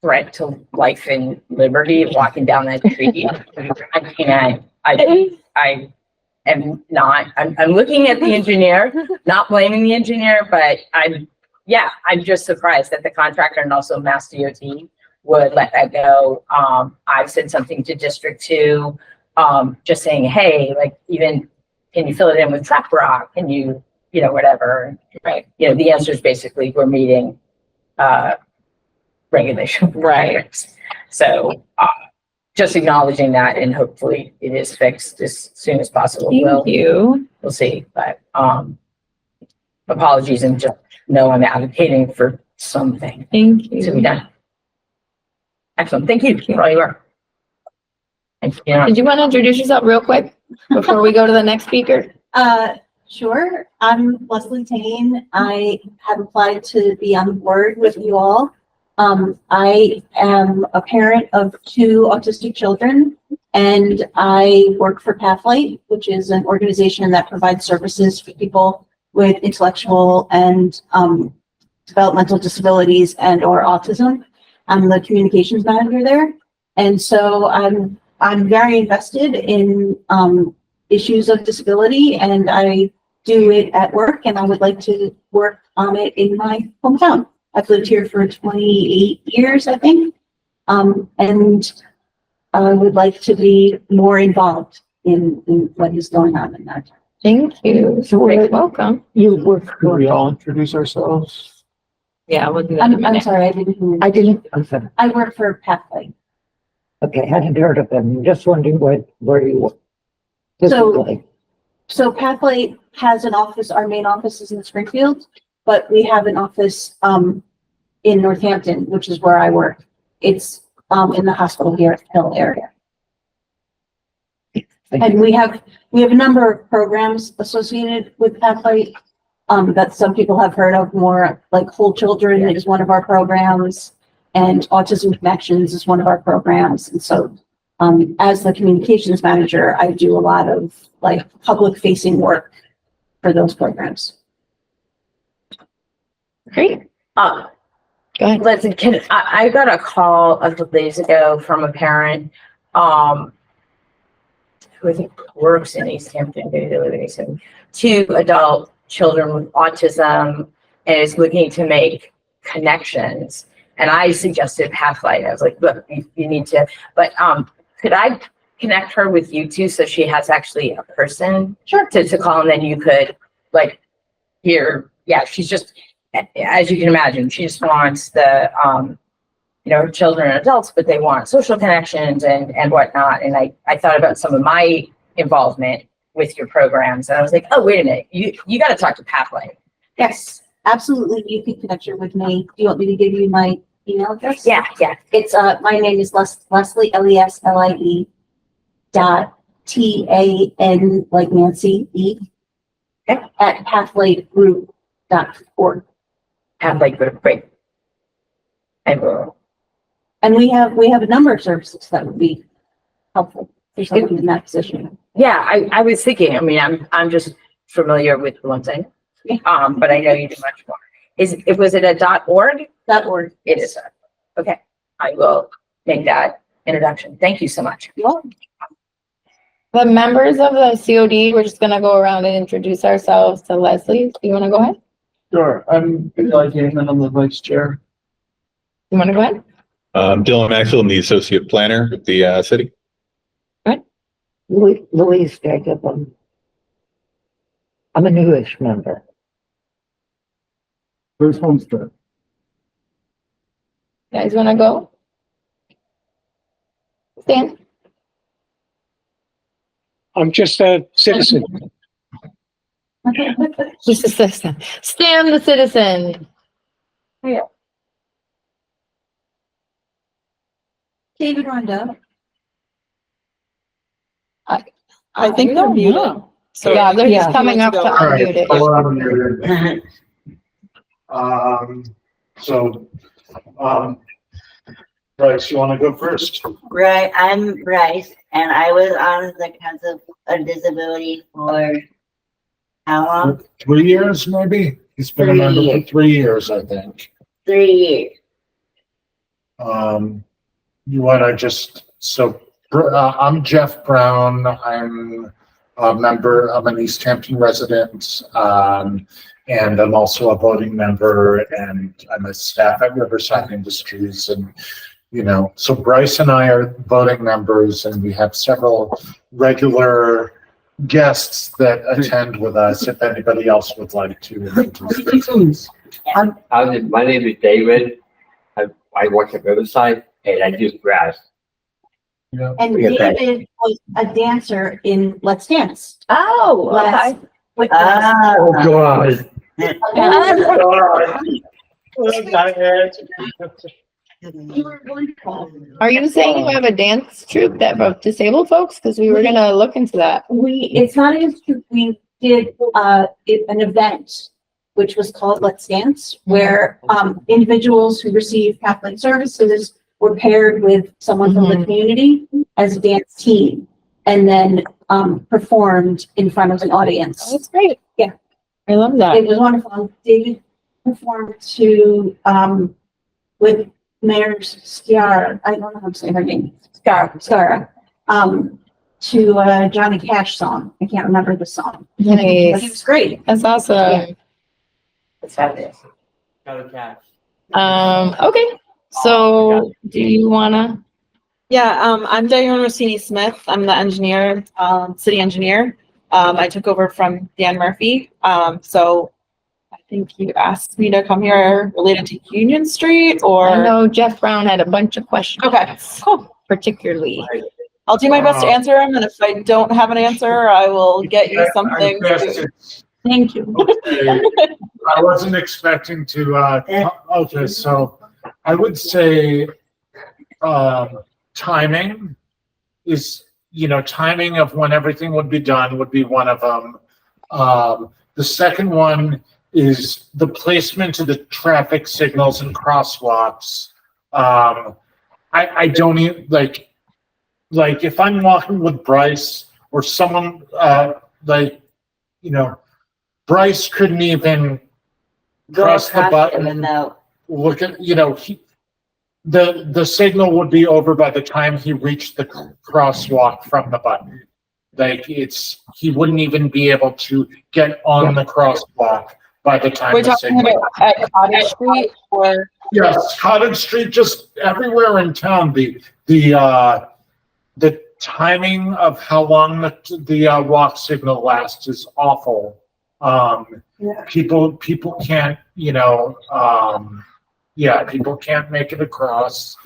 threat to life and liberty. Walking down that street, I can't. I am not. I'm looking at the engineer, not blaming the engineer, but I'm just surprised that the contractor and also Mass DOT would let that go. I've said something to District 2. Just saying, hey, like, even, can you fill it in with trap rock? Can you, whatever, right? The answer is basically we're meeting, regulation. Right. So, just acknowledging that, and hopefully it is fixed as soon as possible. Thank you. We'll see, but, apologies, and just know I'm advocating for something Thank you. to be done. Excellent. Thank you for all your work. Did you want to introduce yourself real quick before we go to the next speaker? Sure. I'm Leslie Tane. I have applied to be on the board with you all. I am a parent of 2 autistic children, and I work for Pathlight, which is an organization that provides services for people with intellectual and developmental disabilities and or autism. I'm the communications manager there. And so I'm very invested in issues of disability, and I do it at work, and I would like to work on it in my hometown. I've lived here for 28 years, I think. And I would like to be more involved in what is going on in that. Thank you. So we're welcome. You work Can we all introduce ourselves? Yeah, we'll do that in a I'm minute. sorry, I'm sorry. I work for Pathlight. Okay, hadn't heard of them. Just wondering where you work. So Pathlight has an office. Our main office is in Springfield, but we have an office in Northampton, which is where I work. It's in the hospital here at the Hill area. And we have a number of programs associated with Pathlight that some people have heard of, more like Whole Children is one of our programs, and Autism Connections is one of our programs. And so as the communications manager, I do a lot of like public facing work for those programs. Great. Go ahead. Listen, I got a call a couple days ago from a parent who I think works in Easthampton, maybe they live in Easthampton, 2 adult children with autism, and is looking to make connections. And I suggested Pathlight. I was like, look, you need to, but could I connect her with you two so she has actually a person to call, and then you could like hear, she's just, as you can imagine, she just wants the, children and adults, but they want social connections and whatnot. And I thought about some of my involvement with your programs, and I was like, oh, wait a minute, you got to talk to Pathlight. Yes, absolutely. You can connect her with me. Do you want me to give you my email address? Yeah. It's my name is Leslie, LESLIE .TAN like Nancy E at pathlightgroup.org. Pathlight Group, great. And we have a number of services that would be helpful for someone in that position. Yeah, I was thinking, I mean, I'm just familiar with the ones I know, but I know you do much more. Was it a .org? .org. It is. Okay, I will make that introduction. Thank you so much. The members of the COD, we're just gonna go around and introduce ourselves to Leslie. You wanna go ahead? Sure. I'm Eli Gaiman. I'm the vice chair. You wanna go ahead? Dylan Maxwell, I'm the associate planner at the city. Louise Jacob. I'm a newish member. Where's Homestead? Guys wanna go? Stan? I'm just a citizen. Just a citizen. Stan the citizen. David Rondo. I think they're muted. So Yeah, they're just yeah. coming up to All right, unmute it. hold on a minute. So, Bryce, you want to go first? Right, I'm Bryce, and I was on the Council of Disability for how long? 3 years, maybe? He's been a 3 member for years. 3 years, I think. 3 years. You want to just, I'm Jeff Brown. I'm a member, I'm an Easthampton resident, and I'm also a voting member, and I'm a staff at Riverside Industries. And, you know, so Bryce and I are voting members, and we have several regular guests that attend with us, if anybody else would like to. My name is David. I work at Riverside and I do grass. Yeah. And David was a dancer in Let's Dance. Oh, Last- okay. with Oh, God. Are you saying you have a dance troupe that of disabled folks? Because we were gonna look into that. It's not an institute, we did, an event, which was called Let's Dance, where, individuals who receive Catholic services were paired with someone from the community as a dance team, and then, performed in front of an audience. That's great. Yeah. I love that. It was wonderful. David performed to, with Mayor Sciarra, I don't know how to say her name, Sciarra, to a Johnny Cash song. I can't remember the song. But it was Nice. great. That's awesome. That's how it is. Got a cat. Okay. So do you wanna? Yeah, I'm Diane Rossini Smith. I'm the engineer, city engineer. I took over from Dan Murphy. So I think you asked me to come here related to Union Street I or. know Jeff Brown had a bunch of questions. Okay, cool. Particularly. I'll do my best to answer them, and if I don't have an answer, I will get you something. Thank you. Okay. I wasn't expecting to, okay, so I would say, timing is, timing of when everything would be done would be one of them. The second one is the placement of the traffic signals and crosswalks. I don't even, like if I'm walking with Bryce or someone, Bryce couldn't even press the button. Look at, the signal would be over by the time he reached the crosswalk from the button. He wouldn't even be able to get on the crosswalk by the time We're the talking signal. about at Cottage Street or. Yes, Cottage Street, just everywhere in town. The timing of how long the walk signal lasts is awful. People can't, people can't make it across.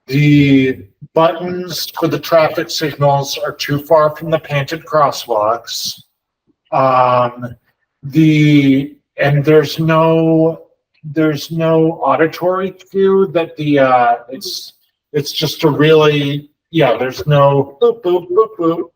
The buttons for the traffic signals are too far from the painted crosswalks. And there's no auditory cue that it's just a really, there's no boop, boop, boop, boop,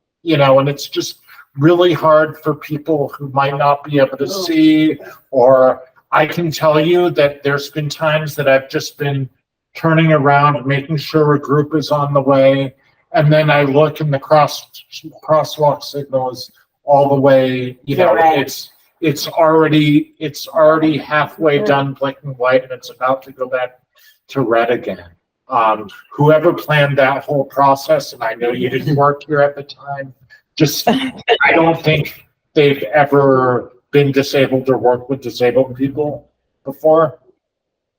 and it's just really hard for people who might not be able to see. Or I can tell you that there's been times that I've just been turning around and making sure a group is on the way, and then I look and the crosswalk signal is all the way, it's already halfway done blinking white, and it's about to go back to red again. Whoever planned that whole process, and I know you didn't work here at the time, I don't think they've ever been disabled or worked with disabled people before.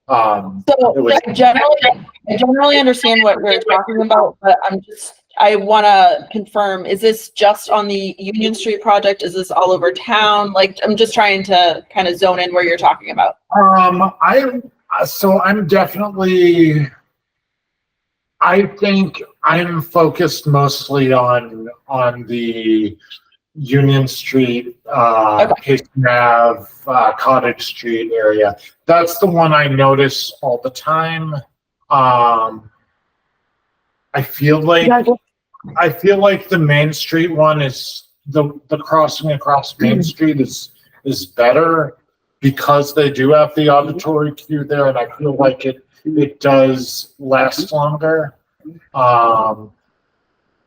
So I generally understand what we're talking about, but I want to confirm, is this just on the Union Street project? Is this all over town? Like, I'm just trying to kind of zone in where you're talking about. I'm definitely, I think I'm focused mostly on the Union Street, Pace Ave, Cottage Street area. That's the one I notice all the time. I feel like the Main Street one is the crossing across Main Street is better because they do have the auditory queue there, and I feel like it does last longer. But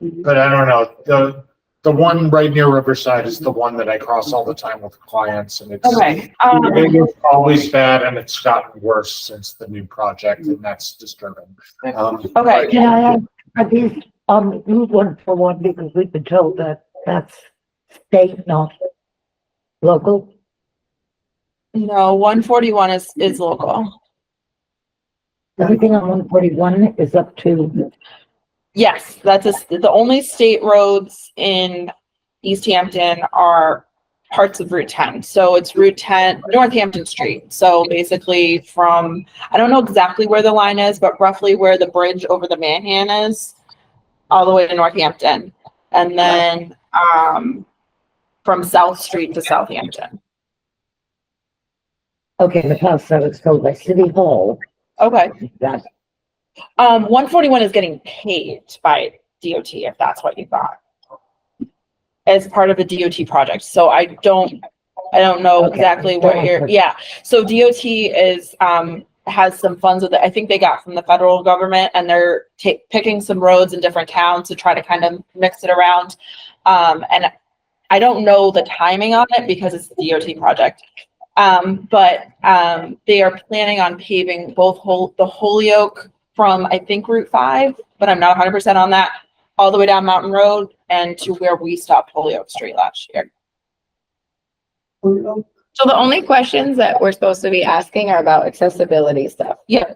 I don't know. The one right near Riverside is the one that I cross all the time with clients, and it was always bad, and it's gotten worse since the new project, and that's disturbing. Can I ask, are these Route 141, because we've been told that that's state, not local? No, 141 is local. Everything on 141 is up to. Yes, the only state roads in Easthampton are parts of Route 10. So it's Route 10, Northampton Street. So basically from, I don't know exactly where the line is, but roughly where the bridge over the Manhan is, all the way to Northampton. And then from South Street to Southampton. Okay, in the past I was told by City Hall. Okay. That 141 is getting paid by DOT, if that's what you thought, as part of a DOT project. So I don't know exactly what you're, So DOT is, has some funds that I think they got from the federal government, and they're picking some roads in different towns to try to kind of mix it around. And I don't know the timing on it because it's a DOT project. But they are planning on paving both the Holyoke from, I think, Route 5, but I'm not 100% on that, all the way down Mountain Road and to where we stopped Holyoke Street last year. So the only questions that we're supposed to be asking are about accessibility stuff. Yeah.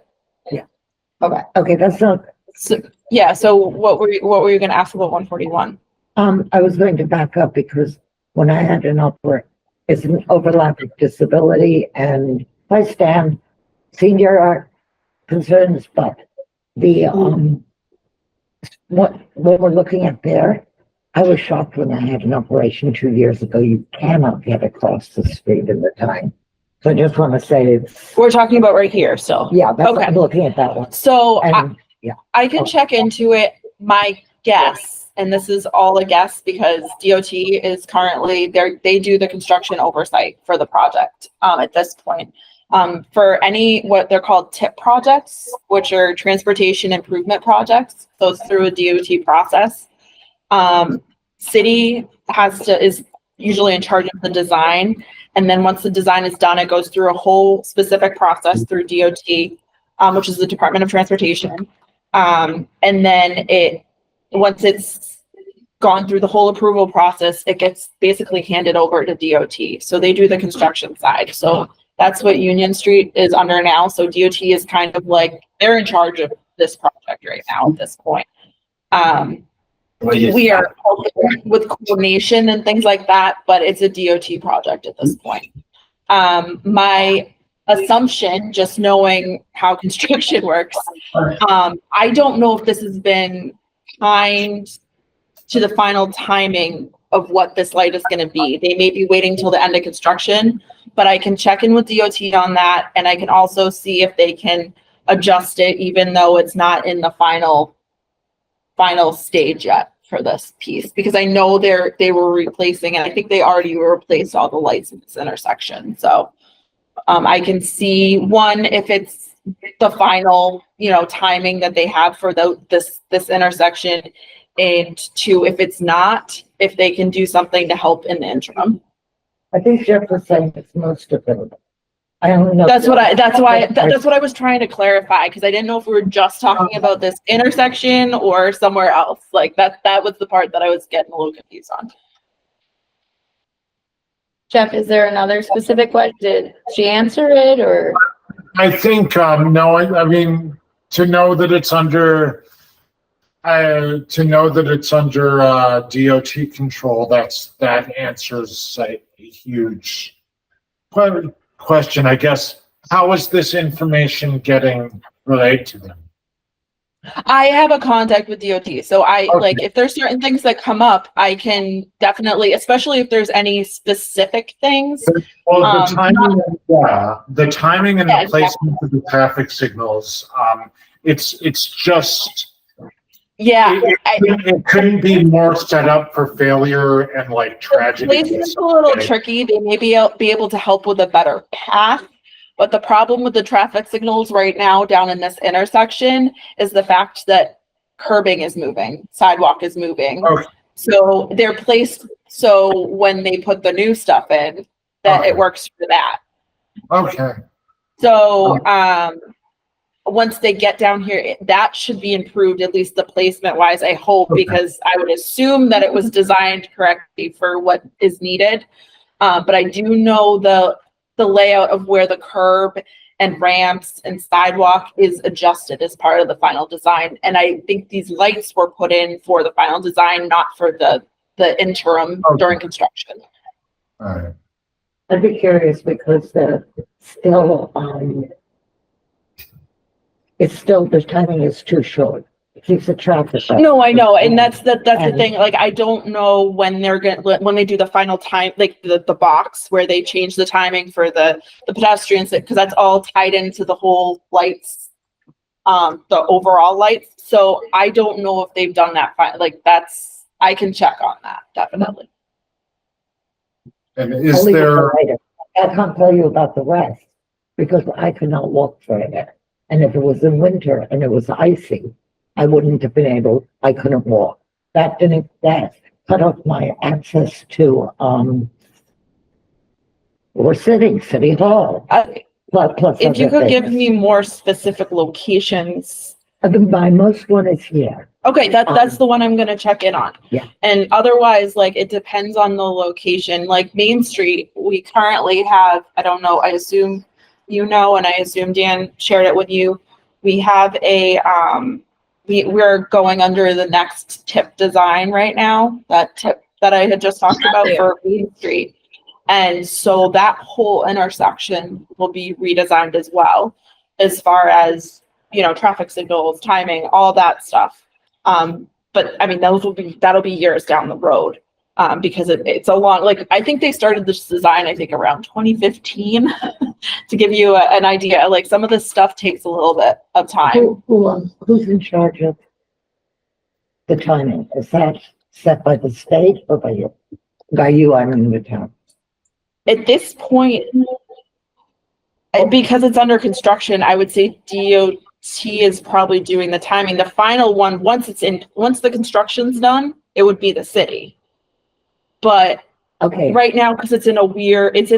Okay, that's not. So what were you going to ask about 141? I was going to back up because when I had it's an overlap of disability, and I stand senior concerns, but the what we're looking at there, I was shocked when I had an operation 2 years ago. You cannot get across the street in the time. So I just want to say we're talking about right here still. Yeah, that's okay. I'm looking at that one. So I can check into it. My guess, and this is all a guess because DOT is currently they do the construction oversight for the project at this point. For any what they're called TIP projects, which are transportation improvement projects, so it's through a DOT process. City is usually in charge of the design, and then once the design is done, it goes through a whole specific process through DOT, which is the Department of Transportation, and then once it's gone through the whole approval process, it gets basically handed over to DOT. So they do the construction side. So that's what Union Street is under now. So DOT is kind of like, they're in charge of this project right now at this point. We are with coordination and things like that, but it's a DOT project at this point. My assumption, just knowing how construction works, I don't know if this has been timed to the final timing of what this light is going to be. They may be waiting till the end of construction, but I can check in with DOT on that, and I can also see if they can adjust it, even though it's not in the final stage yet for this piece, because I know they were replacing, and I think they already replaced all the lights in this intersection. So I can see if it's the final, timing that they have for this intersection, and two, if it's not, if they can do something to help in the interim. I think Jeff was saying it's most of them. I don't know. That's what I was trying to clarify, because I didn't know if we were just talking about this intersection or somewhere else. Like that was the part that I was getting a little confused on. Jeff, is there another specific question? Did she answer it, or? I think, no, I mean, to know that it's under To know that it's under DOT control, that answers a huge question, I guess. How is this information getting relayed to them? I have a contact with DOT, so Okay. like if there's certain things that come up, I can definitely, especially if there's any specific things. Well, the timing and Yeah, the placement of the traffic signals, it's just. Yeah, It couldn't be more set up for failure and like tragedy. It's a little tricky. They may be able to help with a better path. But the problem with the traffic signals right now down in this intersection is the fact that curbing is moving, sidewalk is moving. Okay. So they're placed so when they put the new stuff in, that it works for that. Okay. So once they get down here, that should be improved, at least the placement wise, I hope, because I would assume that it was designed correctly for what is needed. But I do know the layout of where the curb and ramps and sidewalk is adjusted as part of the final design. And I think these lights were put in for the final design, not for the interim during construction. All right. I'd be curious because the timing is too short. It keeps the traffic up. No, I know, and that's the thing. Like, I don't know when when they do the final time, like the box where they change the timing for the pedestrians, because that's all tied into the whole lights, the overall lights. So I don't know if they've done that. I can check on that definitely. And is there? I can't tell you about the rest because I could not walk further. And if it was in winter and it was icy, I wouldn't have been able, I couldn't walk. That cut off my access to, City Hall. Plus If you other could give things. me more specific locations. My most one is here. Okay, that's the one I'm gonna check in on. Yeah. And otherwise, like, it depends on the location. Like Main Street, we currently have, I don't know, I assume you know, and I assume Dan shared it with you. We have a, we're going under the next tip design right now, that tip that I had just talked about for Main Street. And so that whole intersection will be redesigned as well, as far as, traffic signals, timing, all that stuff. But I mean, that'll be years down the road, because it's a long, I think they started this design, around 2015 to give you an idea. Like, some of this stuff takes a little bit of time. Who's in charge of the timing? Is that set by the state or by you? I'm in the town. At this point, because it's under construction, I would say DOT is probably doing the timing. The final one, once the construction's done, it would be the city. But right now, because it's in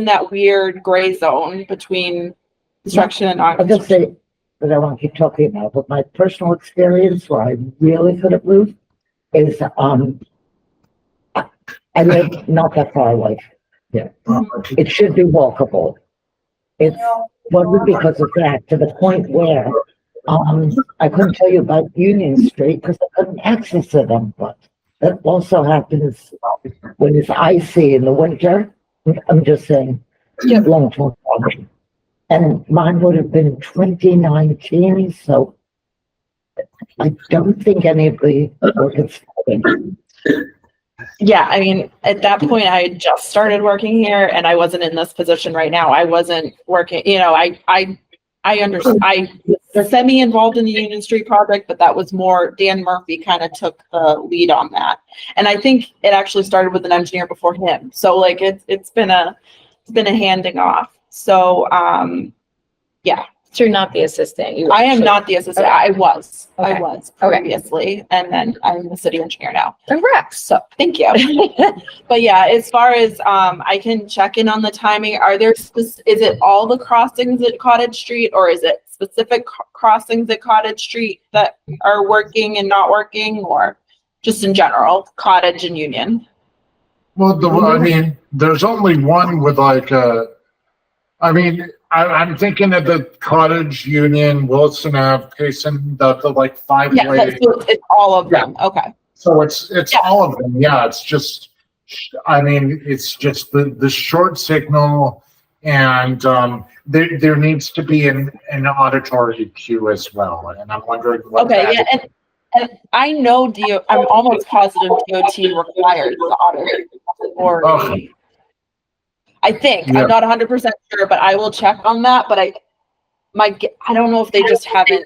that weird gray zone between construction and non-construction. I'll just say that I won't keep talking about, but my personal experience where I really could have moved is I live not that far away. Yeah, it should be walkable. It wasn't because of that, to the point where I couldn't tell you about Union Street because I couldn't access it on foot. That also happens when it's icy in the winter. I'm just saying, long-term problem. And mine would have been 2019, so I don't think any of the work is started. Yeah, I mean, at that point, I had just started working here, and I wasn't in this position right now. I wasn't working, I understand. I was semi-involved in the Union Street project, but that was more, Dan Murphy kind of took the lead on that. And I think it actually started with an engineer before him. So it's been a handing off. So, yeah. So you're not the assistant. I am not the assistant. Okay. I was Okay. previously, and then I'm the city engineer now. Congrats. So thank you. But yeah, as far as I can check in on the timing. Are there is it all the crossings at Cottage Street, or is it specific crossings at Cottage Street that are working and not working, or just in general, Cottage and Union? Well, I mean, there's only one with I mean, I'm thinking of the Cottage Union, Wilson Ave, Payson, the like Yeah, five-way. so it's all of them. Okay. So it's Yeah. all of them. Yeah, it's just, I mean, it's just the short signal, and there needs to be an auditory cue as well. And I'm wondering what Okay, that yeah, and I know I'm almost positive DOT requires the auditory. Oh. I think, Yeah. I'm not 100% sure, but I will check on that, but I don't know if they just haven't.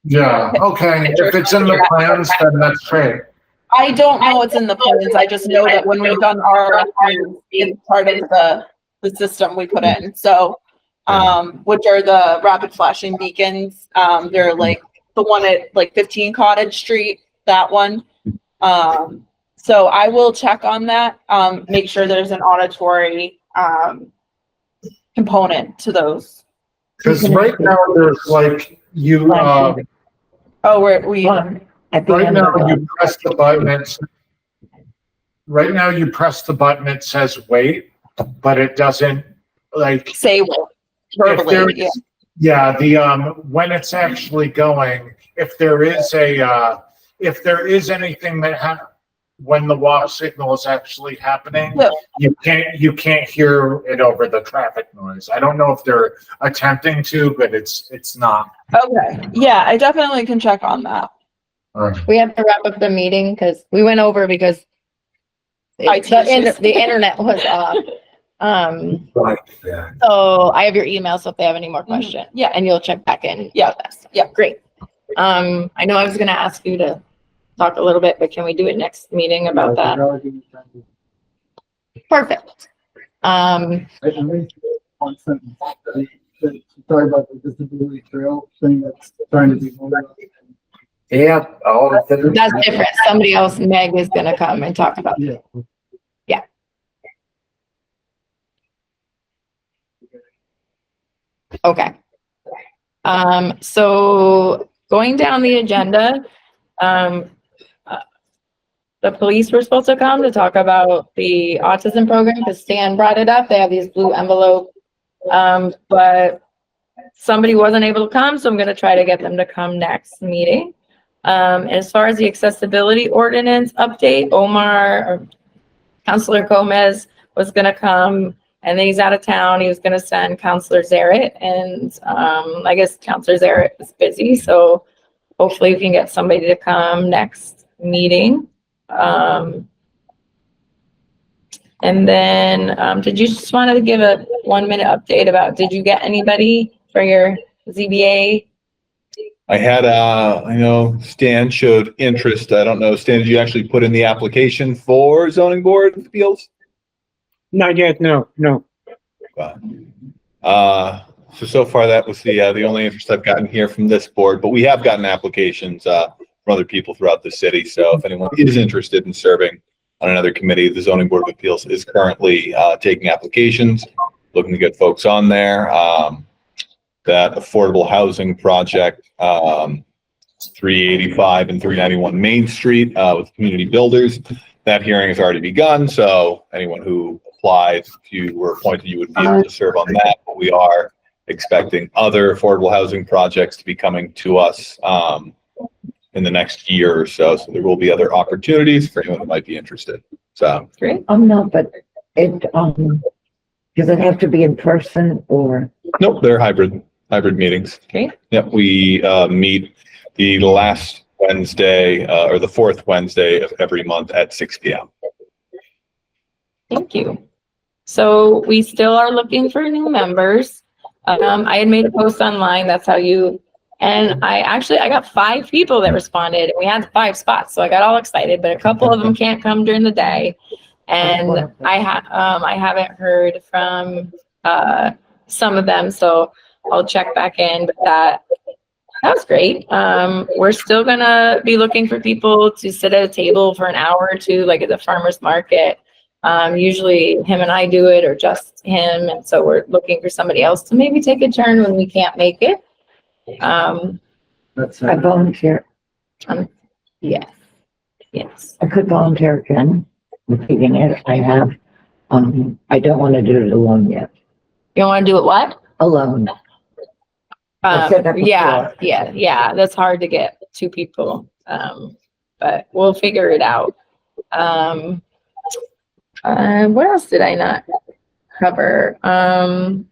Yeah, okay. If it's in the plans, then that's great. I don't know what's in the plans. I just know that when we've done our, it's part of the system we put in. So, which are the rapid flashing beacons. They're like the one at like 15 Cottage Street, that one. So I will check on that, make sure there's an auditory, component to those. Because right now there's like we At the right end now of you press the button. Right now you press the button. It says wait, but it doesn't like say wait verbally. Yeah, the when it's actually going, if there is anything that when the walk signal is actually happening, you can't hear it over the traffic noise. I don't know if they're attempting to, but it's not. Okay. Yeah, I definitely can check on that. We have to wrap up the meeting because we went over because the internet was off. So I have your email, so if they have any more questions, and you'll check back in. Yeah, great. I know I was gonna ask you to talk a little bit, but can we do it next meeting about that? Perfect. One sentence. Sorry about the disability trail thing that's trying to be more. Yeah, all the That's different. Somebody else, Meg, is gonna come and talk about it. Yeah. Okay. So going down the agenda, the police were supposed to come to talk about the autism program because Stan brought it up. They have these blue envelopes, but somebody wasn't able to come, so I'm going to try to get them to come next meeting. As far as the accessibility ordinance update, Councilor Gomez was going to come, and then he's out of town. He was going to send Councilor Zaret, and I guess Councilor Zaret is busy, so hopefully we can get somebody to come next meeting. And then, did you just want to give a 1-minute update about, did you get anybody for your ZBA? I had, I know Stan showed interest. I don't know, Stan, did you actually put in the application for zoning board of appeals? Not yet, no. So far that was the only interest I've gotten here from this board, but we have gotten applications, from other people throughout the city. So if anyone is interested in serving on another committee, the zoning board of appeals is currently, taking applications, looking to get folks on there. That affordable housing project, 385 and 391 Main Street, with community builders. That hearing has already begun. So anyone who applied, if you were appointed, you would be able to serve on that. But we are expecting other affordable housing projects to be coming to us, in the next year or so. So there will be other opportunities for anyone who might be interested. So great. No, but it, does it have to be in person or? Nope, they're hybrid meetings. Okay. Yep, we meet the last Wednesday or the fourth Wednesday of every month at 6 p.m. Thank you. So we still are looking for new members. I had made a post online. That's how you, and I got 5 people that responded. We had 5 spots, so I got all excited, but a couple of them can't come during the day. And I haven't heard from some of them, so I'll check back in. But that was great. We're still gonna be looking for people to sit at a table for an hour or two, like at the farmer's market. Usually him and I do it, or just him, and so we're looking for somebody else to maybe take a turn when we can't make it. I volunteer. Yes. I could volunteer again, repeating it. I have. I don't want to do it alone yet. You want to do it what? alone. I said that Yeah, before. yeah, that's hard to get two people. But we'll figure it out. What else did I not cover? The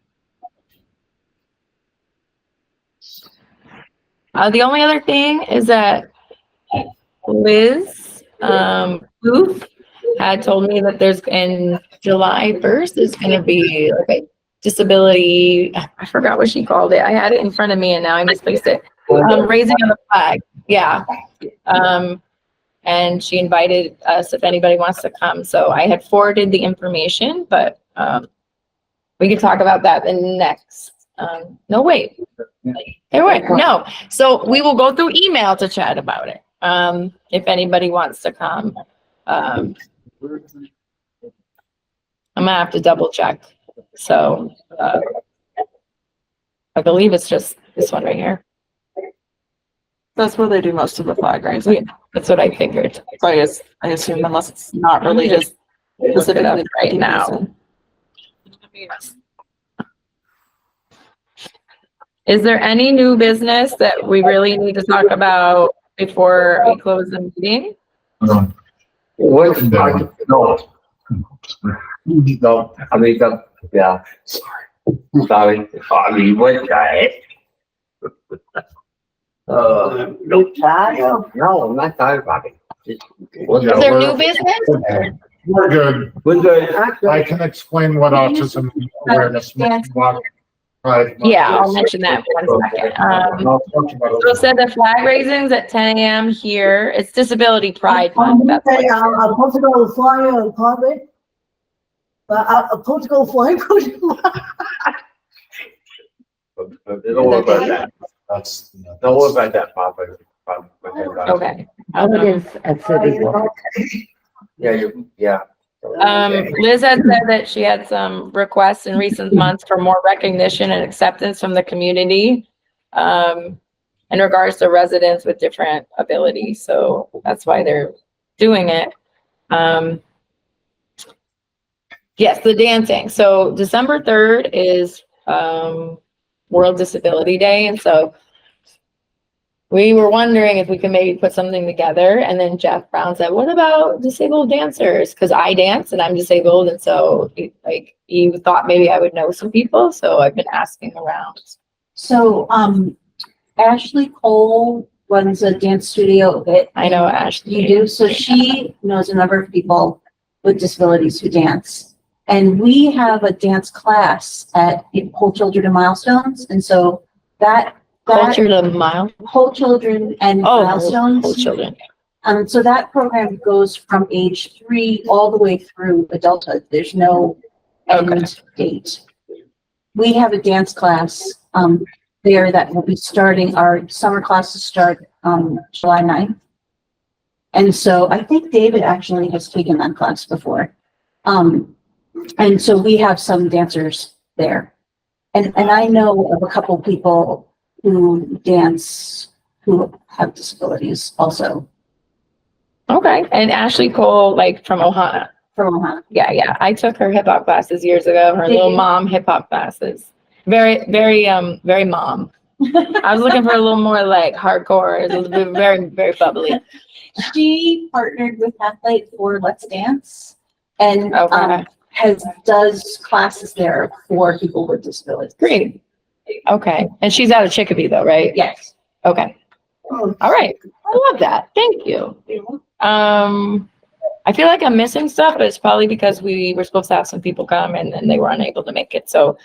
only other thing is that Liz Booth had told me that there's in July 1st is going to be like a disability. I forgot what she called it. I had it in front of me and now I misplaced it. Raising of the flag. Yeah. And she invited us if anybody wants to come. So I had forwarded the information, but we could talk about that the next. No, wait. There were no. So we will go through email to chat about it. If anybody wants to come. I'm gonna have to double check. So I believe it's just this one right here. That's where they do most of the flag raising. That's what I figured. So I assume unless it's not really just Look it up right now. Is there any new business that we really need to talk about before we close the meeting? What? No. No, I mean, yeah, sorry. I mean, what the heck? No, no, I'm not tired about it. Is there new business? We're good. We're good. I can explain what autism awareness month. Yeah, I'll mention that in 1 second. So it said the flag raisings at 10 a.m. here. It's Disability Pride Month. That's what it is. I'm supposed to go fly on carpet. But I'm supposed to go fly. Don't worry about that. Don't worry about that, Papa. Okay. It is at City Hall. Yeah. Liz had said that she had some requests in recent months for more recognition and acceptance from the community in regards to residents with different abilities. So that's why they're doing it. Yes, the dancing. So December 3rd is World Disability Day. And so we were wondering if we could maybe put something together. And then Jeff Brown said, what about disabled dancers? Because I dance and I'm disabled. And so he thought maybe I would know some people. So I've been asking around. So, Ashley Cole runs a dance studio. I know Ashley. You do? So she knows a number of people with disabilities who dance. And we have a dance class at Whole Children and Milestones. And so Whole Children and Milestones. Whole Children. So that program goes from age 3 all the way through adulthood. There's no end date. We have a dance class there that will be starting. Our summer classes start July 9th. And so I think David actually has taken that class before. And so we have some dancers there. And I know of a couple people who dance who have disabilities also. Okay. And Ashley Cole, like from Ohana. From Ohana. Yeah. I took her hip hop classes years ago, her little mom hip hop classes. Very mom. I was looking for a little more like hardcore. It's a little bit very, very bubbly. She partnered with Athlete for Let's Dance and does classes there for people with disabilities. Great. Okay. And she's out of Chicopee though, right? Yes. Okay. All right. I love that. Thank you. I feel like I'm missing stuff, but it's probably because we were supposed to have some people come and then they were unable to make it. So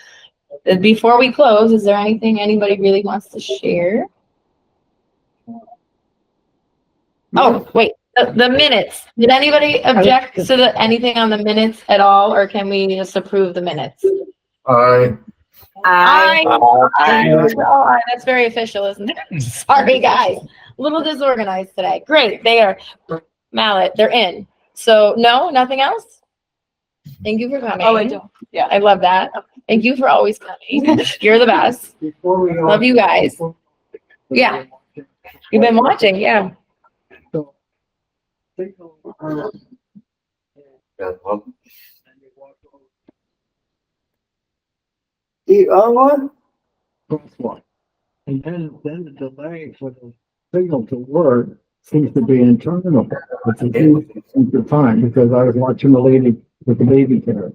before we close, is there anything anybody really wants to share? Oh, wait, the minutes. Did anybody object to anything on the minutes at all, or can we just approve the minutes? Aye. That's very official, isn't it? Sorry, guys. A little disorganized today. Great. They are Mallet. They're in. So no, nothing else? Thank you for coming. Oh, I do. Yeah. I love that. Thank you for always coming. You're the best. Love you guys. Yeah. You've been watching, yeah. what? crosswalk. And then the delay for the signal to work seems to be internal. It's a huge length of time because I was watching the lady with the baby carriage.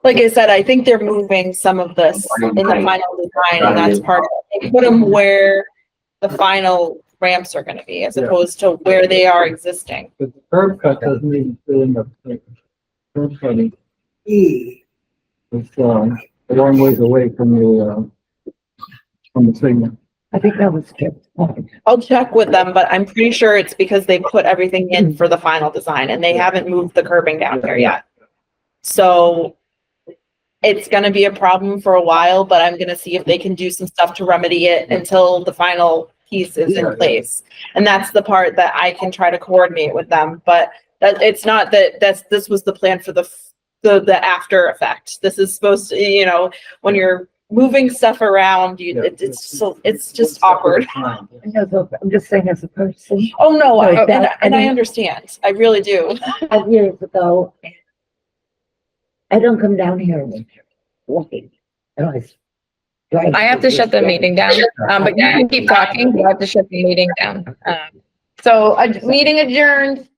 Like I said, I think they're moving some of this in the final design, and that's part of it. They put them where the final ramps are gonna be, as Yeah. opposed to where they are existing. But the curb cut doesn't even fit in the curb cutting. It's, a long ways away from the signal. I think that was Chip's point. I'll check with them, but I'm pretty sure it's because they put everything in for the final design and they haven't moved the curbing down there yet. So it's gonna be a problem for a while, but I'm gonna see if they can do some stuff to remedy it until the final piece is in place. And that's the part that I can try to coordinate with them, but that, it's not that, this was the plan for the after effect. This is supposed to, you know, when you're moving stuff around, it's just awkward. I'm just saying as a person. Oh, no, I I understand. I really do. 5 years ago, I don't come down here walking. I have to shut the meeting down, but you can keep talking, but I have to shut the meeting down. So, meeting adjourned.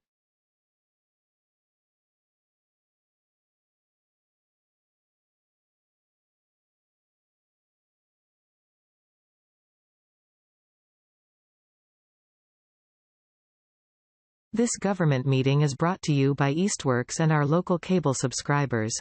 This government meeting is brought to you by Eastworks and our local cable subscribers.